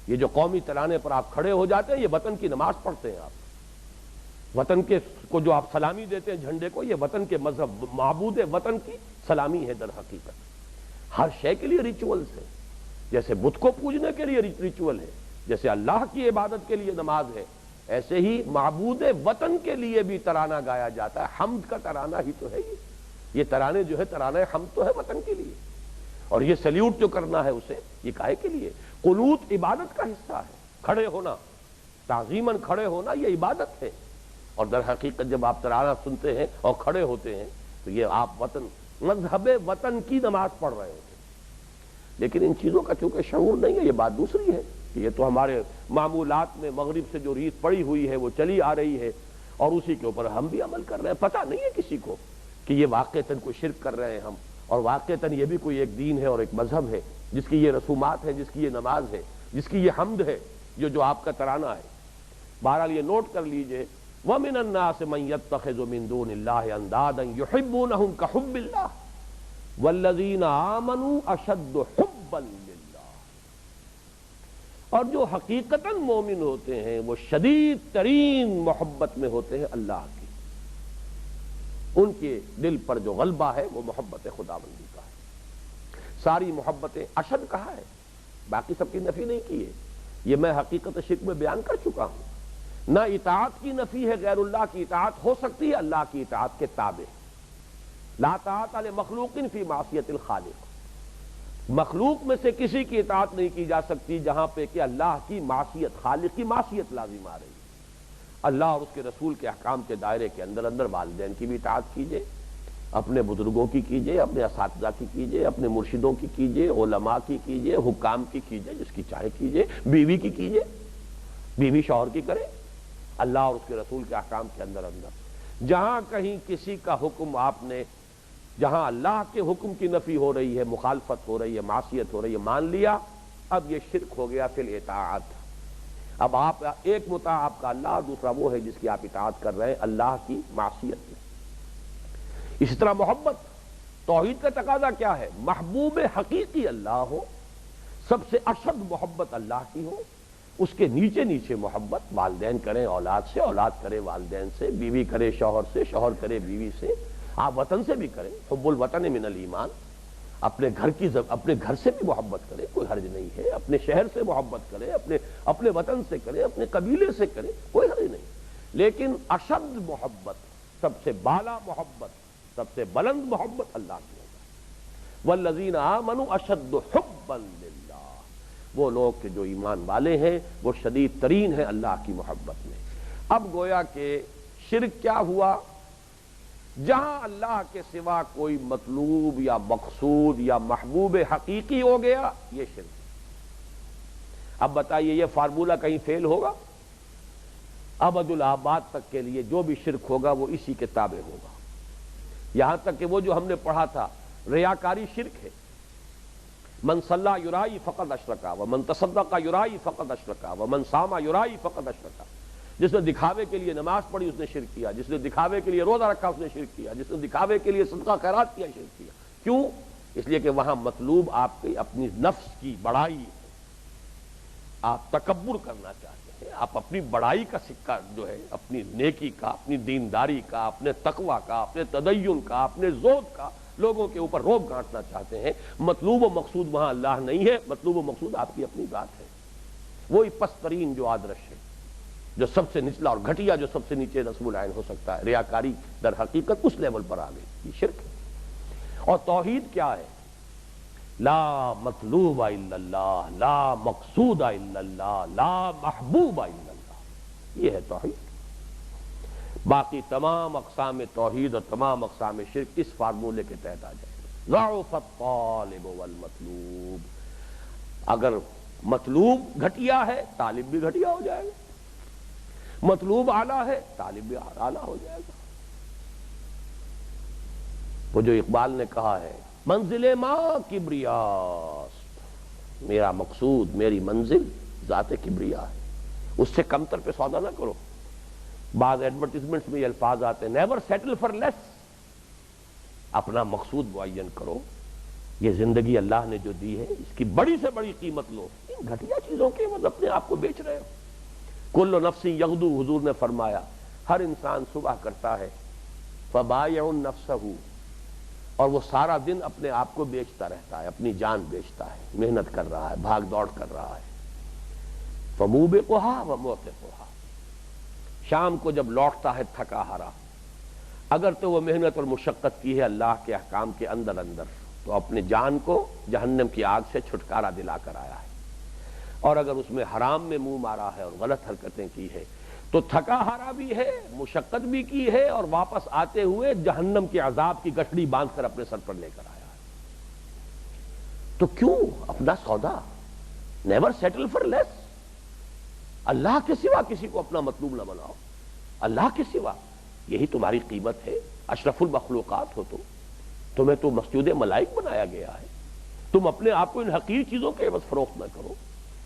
یہ جو قومی ترانے پر آپ کھڑے ہو جاتے ہیں، یہ وطن کی نماز پڑھتے ہیں آپ۔ وطن کے کو جو آپ سلامی دیتے ہیں جھنڈے کو، یہ وطن کے مذہب معبود وطن کی سلامی ہے۔ در حقیقت ہر شے کے لیے ریچولز ہے، جیسے بت کو پوجنے کے لیے ریچول ہے، جیسے اللہ کی عبادت کے لیے نماز ہے، ایسے ہی معبود وطن کے لیے بھی ترانہ گایا جاتا ہے۔ حمد کا ترانہ ہی تو ہے یہ ترانے جو ہے، ترانہ حمد تو ہے وطن کے لیے، اور یہ سلیوٹ جو کرنا ہے اسے، یہ کاہے کے لیے؟ قنوت عبادت کا حصہ ہے، کھڑے ہونا، تعظیماً کھڑے ہونا یہ عبادت ہے۔ اور در حقیقت جب آپ ترانہ سنتے ہیں اور کھڑے ہوتے ہیں تو یہ آپ وطن، مذہب وطن کی نماز پڑھ رہے ہوتے ہیں۔ لیکن ان چیزوں کا چونکہ شعور نہیں ہے، یہ بات دوسری ہے کہ یہ تو ہمارے معمولات میں مغرب سے جو ریت پڑی ہوئی ہے وہ چلی آ رہی ہے، اور اسی کے اوپر ہم بھی عمل کر رہے ہیں۔ پتہ نہیں ہے کسی کو کہ یہ واقعتاً کوئی شرک کر رہے ہیں ہم، اور واقعتاً یہ بھی کوئی ایک دین ہے اور ایک مذہب ہے، جس کی یہ رسومات ہے، جس کی یہ نماز ہے، جس کی یہ حمد ہے، جو آپ کا ترانہ ہے۔ بہرحال یہ نوٹ کر لیجئے، وَمِنَ النَّاسِ مَن يَتَّخِذُ مِن دُونِ اللَّهِ أَندَادًا يُحِبُّونَهُمْ كَحُبِّ اللَّهِ وَالَّذِينَ آمَنُوا أَشَدُّ حُبًّا لِلَّهِ، اور جو حقیقتاً مومن ہوتے ہیں وہ شدید ترین محبت میں ہوتے ہیں اللہ کی، ان کے دل پر جو غلبہ ہے وہ محبت خداوندی کا ہے۔ ساری محبتیں اشد کہا ہے، باقی سب کی نفی نہیں کی ہے، یہ میں حقیقت شرک میں بیان کر چکا ہوں۔ نہ اطاعت کی نفی ہے، غیر اللہ کی اطاعت ہو سکتی ہے اللہ کی اطاعت کے تابع۔ لا طاعت لمخلوق فی معصیت الخالق، مخلوق میں سے کسی کی اطاعت نہیں کی جا سکتی جہاں پہ کہ اللہ کی معصیت، خالق کی معصیت لازم آ رہی ہے۔ اللہ اور اس کے رسول کے احکام کے دائرے کے اندر والدین کی بھی اطاعت کیجئے، اپنے بزرگوں کی کیجئے، اپنے اساتذہ کی کیجئے، اپنے مرشدوں کی کیجئے، علماء کی کیجئے، حکام کی کیجئے، جس کی چاہے کیجئے، بیوی کی کیجئے، بیوی شوہر کی کرے، اللہ اور اس کے رسول کے احکام کے اندر۔ جہاں کہیں کسی کا حکم آپ نے، جہاں اللہ کے حکم کی نفی ہو رہی ہے، مخالفت ہو رہی ہے، معصیت ہو رہی ہے، مان لیا، اب یہ شرک ہو گیا فی الاطاعت۔ اب آپ ایک مطاع آپ کا اللہ، دوسرا وہ ہے جس کی آپ اطاعت کر رہے ہیں اللہ کی معصیت میں۔ اسی طرح محبت، توحید کا تقاضا کیا ہے؟ محبوب حقیقی اللہ ہو، سب سے اشد محبت اللہ کی ہو، اس کے نیچے نیچے محبت والدین کریں اولاد سے، اولاد کرے والدین سے، بیوی کرے شوہر سے، شوہر کرے بیوی سے، آپ وطن سے بھی کریں، حب الوطن من الایمان، اپنے گھر سے بھی محبت کریں، کوئی حرج نہیں ہے، اپنے شہر سے محبت کریں، اپنے وطن سے کریں، اپنے قبیلے سے کریں، کوئی حرج نہیں۔ لیکن اشد محبت، سب سے بالا محبت، سب سے بلند محبت اللہ کی ہوگا۔ والذین آمنوا اشد حبا للہ، وہ لوگ کہ جو ایمان والے ہیں وہ شدید ترین ہیں اللہ کی محبت میں۔ اب گویا کہ شرک کیا ہوا؟ جہاں اللہ کے سوا کوئی مطلوب یا مقصود یا محبوب حقیقی ہو گیا، یہ شرک۔ اب بتائیے یہ فارمولہ کہیں فیل ہوگا؟ ابد الآباد تک کے لیے جو بھی شرک ہوگا وہ اسی کے تابع ہوگا، یہاں تک کہ وہ جو ہم نے پڑھا تھا ریاکاری شرک ہے۔ من صلی یرائی فقد اشرکا ومن تصدق یرائی فقد اشرکا ومن صام یرائی فقد اشرکا، جس نے دکھاوے کے لیے نماز پڑھی اس نے شرک کیا، جس نے دکھاوے کے لیے روزہ رکھا اس نے شرک کیا، جس نے دکھاوے کے لیے صدقہ خیرات کیا شرک کیا۔ کیوں؟ اس لیے کہ وہاں مطلوب آپ کی اپنی نفس کی بڑائی ہے، آپ تکبر کرنا چاہتے ہیں، ہیں، آپ اپنی بڑائی کا سکہ جو ہے، اپنی نیکی کا، اپنی دینداری کا، اپنے تقوی کا، اپنے تدین کا، اپنے زہد کا لوگوں کے اوپر روب گھانٹنا چاہتے ہیں، مطلوب و مقصود وہاں اللہ نہیں ہے، مطلوب و مقصود آپ کی اپنی ذات ہے، وہی پست ترین جو آدرش ہے، جو سب سے نچلا اور گھٹیا جو سب سے نیچے نصب العین ہو سکتا ہے، ریاکاری در حقیقت اس لیول پر آ گئی، یہ شرک ہے۔ اور توحید کیا ہے؟ لا مطلوب الا اللہ، لا مقصود الا اللہ، لا محبوب الا اللہ، یہ ہے توحید۔ باقی تمام اقسام توحید اور تمام اقسام شرک اس فارمولے کے تحت آ جائے گا۔ ضعف الطالب والمطلوب، اگر مطلوب گھٹیا ہے طالب بھی گھٹیا ہو جائے گا، مطلوب اعلیٰ ہے طالب بھی اعلیٰ ہو جائے گا۔ وہ جو اقبال نے کہا ہے منزل ماں کبریاست، میرا مقصود میری منزل ذات کبریا ہے، اس سے کمتر پہ سودا نہ کرو۔ بعض ایڈورٹیزمنٹس میں یہ الفاظ آتے ہیں نیور سیٹل فار لیس، اپنا مقصود معین کرو، یہ زندگی اللہ نے جو دی ہے اس کی بڑی سے بڑی قیمت لو، ان گھٹیا چیزوں کے مطلب اپنے آپ کو بیچ رہے ہو۔ کل نفس یغدو، حضور نے فرمایا ہر انسان صبح کرتا ہے، فبائع نفسہ، اور وہ سارا دن اپنے آپ کو بیچتا رہتا ہے، اپنی جان بیچتا ہے، محنت کر رہا ہے، بھاگ دوڑ کر رہا ہے، فموبقھا وموقفھا، شام کو جب لوٹتا ہے تھکا ہارا، اگر تو وہ محنت اور مشقت کی ہے اللہ کے احکام کے اندر تو اپنے جان کو جہنم کی آگ سے چھٹکارا دلا کر آیا ہے، اور اگر اس میں حرام میں منہ مارا ہے اور غلط حرکتیں کی ہے تو تھکا ہارا بھی ہے، مشقت بھی کی ہے، اور واپس آتے ہوئے جہنم کے عذاب کی گٹھڑی باندھ کر اپنے سر پر لے کر آیا ہے۔ تو کیوں اپنا سودا؟ نیور سیٹل فار لیس، اللہ کے سوا کسی کو اپنا مطلوب نہ بناؤ، اللہ کے سوا یہی تمہاری قیمت ہے۔ اشرف المخلوقات ہو تمہیں تو مسجود ملائک بنایا گیا ہے، تم اپنے آپ کو ان حقیر چیزوں کے عوض فروخت نہ کرو،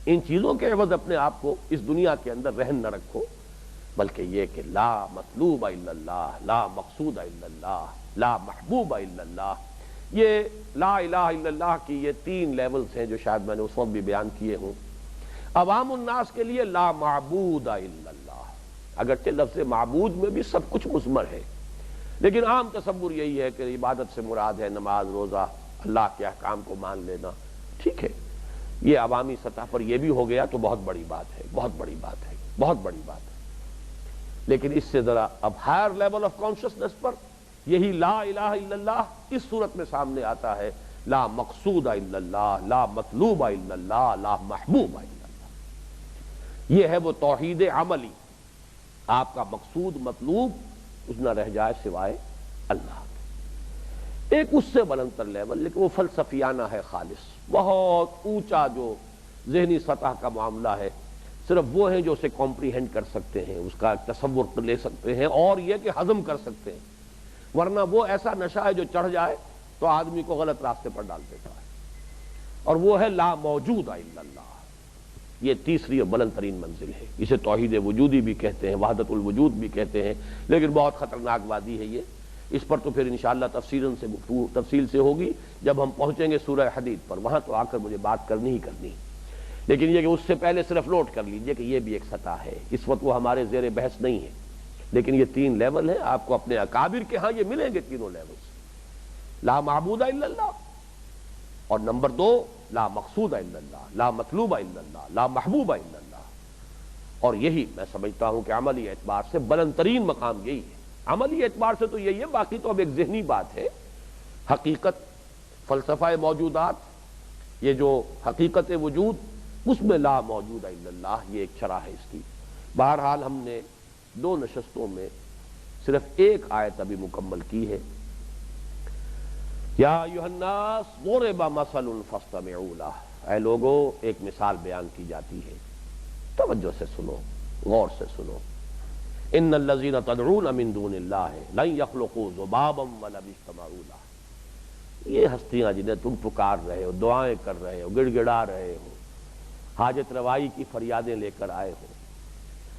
ان چیزوں کے عوض اپنے آپ کو اس دنیا کے اندر رہن نہ رکھو، بلکہ یہ کہ لا مطلوب الا اللہ، لا مقصود الا اللہ، لا محبوب الا اللہ۔ یہ لا الہ الا اللہ کی یہ تین لیولز ہیں جو شاید میں نے اس وقت بھی بیان کیے ہوں۔ عوام الناس کے لیے لا معبود الا اللہ، اگرچہ لفظ معبود میں بھی سب کچھ مضمر ہے، لیکن عام تصور یہی ہے کہ عبادت سے مراد ہے نماز، روزہ، اللہ کے احکام کو مان لینا، ٹھیک ہے، یہ عوامی سطح پر یہ بھی ہو گیا تو بہت بڑی بات ہے، بہت بڑی بات ہے، بہت بڑی بات ہے۔ لیکن اس سے ذرا اب ہائر لیول آف کانشسنس پر یہی لا الہ الا اللہ اس صورت میں سامنے آتا ہے، لا مقصود الا اللہ، لا مطلوب الا اللہ، لا محبوب الا اللہ۔ یہ ہے وہ توحید عملی، آپ کا مقصود مطلوب اس نہ رہ جائے سوائے اللہ۔ ایک اس سے بلندر لیول، لیکن وہ فلسفیانہ ہے خالص، بہت اونچا جو ذہنی سطح کا معاملہ ہے، صرف وہ ہیں جو اسے کمپریہنڈ کر سکتے ہیں، اس کا تصور لے سکتے ہیں اور یہ کہ ہضم کر سکتے ہیں، ورنہ وہ ایسا نشہ ہے جو چڑھ جائے تو آدمی کو غلط راستے پر ڈال دیتا ہے، اور وہ ہے لا موجود الا اللہ۔ یہ تیسری اور بلند ترین منزل ہے، اسے توحید وجودی بھی کہتے ہیں، وحدت الوجود بھی کہتے ہیں، لیکن بہت خطرناک وادی ہے یہ، اس پر تو پھر انشاءاللہ تفصیل سے ہوگی جب ہم پہنچیں گے سورہ حدید پر، وہاں تو آ کر مجھے بات کرنی ہی کرنی، لیکن یہ کہ اس سے پہلے صرف نوٹ کر لیجئے کہ یہ بھی ایک سطح ہے، اس وقت وہ ہمارے زیر بحث نہیں ہے، لیکن یہ تین لیول ہیں، آپ کو اپنے اکابر کے ہاں یہ ملیں گے تینوں لیولز، لا معبود الا اللہ، اور نمبر دو لا مقصود الا اللہ، لا مطلوب الا اللہ، لا محبوب الا اللہ۔ اور یہی میں سمجھتا ہوں کہ عملی اعتبار سے بلند ترین مقام یہی ہے، عملی اعتبار سے تو یہی ہے، باقی تو اب ایک ذہنی بات ہے، حقیقت، فلسفہ موجودات، یہ جو حقیقت وجود، اس میں لا موجود الا اللہ، یہ ایک شرح ہے اس کی۔ بہرحال ہم نے دو نشستوں میں صرف ایک آیت ابھی مکمل کی ہے، یا ایھا الناس ضرب مثل فاستمعوا لہ، اے لوگو ایک مثال بیان کی جاتی ہے، توجہ سے سنو، غور سے سنو، ان الذین تدعون من دون اللہ لن یخلقوا ذبابا ولو اجتمعوا لہ، یہ ہستیاں جنہیں تم پکار رہے ہو، دعائیں کر رہے ہو، گڑ گڑا رہے ہو، حاجت روائی کی فریادیں لے کر آئے ہو،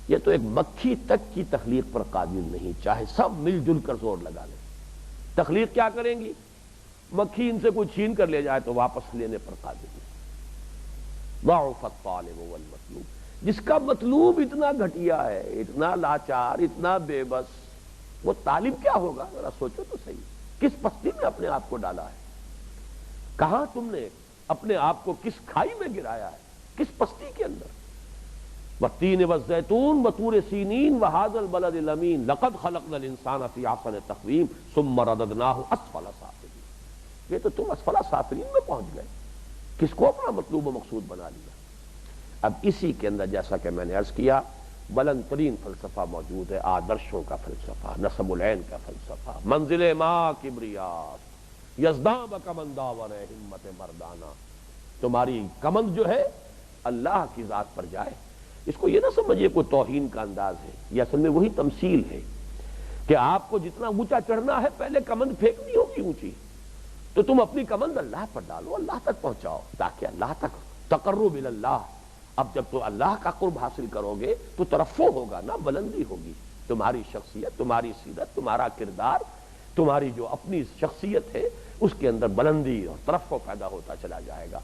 یہ تو ایک مکھی تک کی تخلیق پر قادر نہیں، چاہے سب مل جل کر زور لگا لیں، تخلیق کیا کریں گی؟ مکھی ان سے کوئی چھین کر لے جائے تو واپس لینے پر قادر نہیں۔ ضعف الطالب والمطلوب، جس کا مطلوب اتنا گھٹیا ہے، اتنا لاچار، اتنا بے بس، وہ طالب کیا ہوگا؟ ذرا سوچو تو صحیح، کس پستی میں اپنے آپ کو ڈالا ہے؟ کہاں تم نے اپنے آپ کو کس کھائی میں گرایا ہے؟ کس پستی کے اندر؟ والتین والزیتون وطور سینین وہذا البلد الامین لقد خلقنا الانسان فی احسن تقویم ثم رددناہ اسفل سافلین۔ یہ تو تم اسفل سافلین میں پہنچ گئے، کس کو اپنا مطلوب و مقصود بنا لیا۔ اب اسی کے اندر جیسا کہ میں نے عرض کیا، بلند ترین فلسفہ موجود ہے، آدرشوں کا فلسفہ، نصب العین کا فلسفہ، منزل ماں کبریات یزداں بکمن داور ہمت مردانہ۔ تمہاری کمند جو ہے اللہ کی ذات پر جائے۔ اس کو یہ نہ سمجھیے کوئی توہین کا انداز ہے، یہ اصل میں وہی تمثیل ہے کہ آپ کو جتنا اونچا چڑھنا ہے پہلے کمند پھینکنی ہوگی اونچی، تو تم اپنی کمند اللہ پر ڈالو، اللہ تک پہنچاؤ، تاکہ اللہ تک تقرب اللہ۔ اب جب تو اللہ کا قرب حاصل کرو گے تو ترفع ہوگا نا، بلندی ہوگی۔ تمہاری شخصیت، تمہاری سیرت، تمہارا کردار، تمہاری جو اپنی شخصیت ہے اس کے اندر بلندی اور ترفع پیدا ہوتا چلا جائے گا۔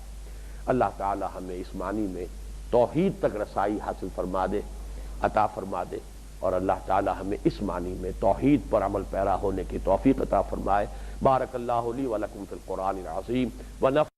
اللہ تعالی ہمیں اس معنی میں توحید تک رسائی حاصل فرما دے، عطا فرما دے، اور اللہ تعالی ہمیں اس معنی میں توحید پر عمل پیرا ہونے کی توفیق عطا فرمائے۔ بارک اللہ لی ولکم فی القرآن العظیم ونفع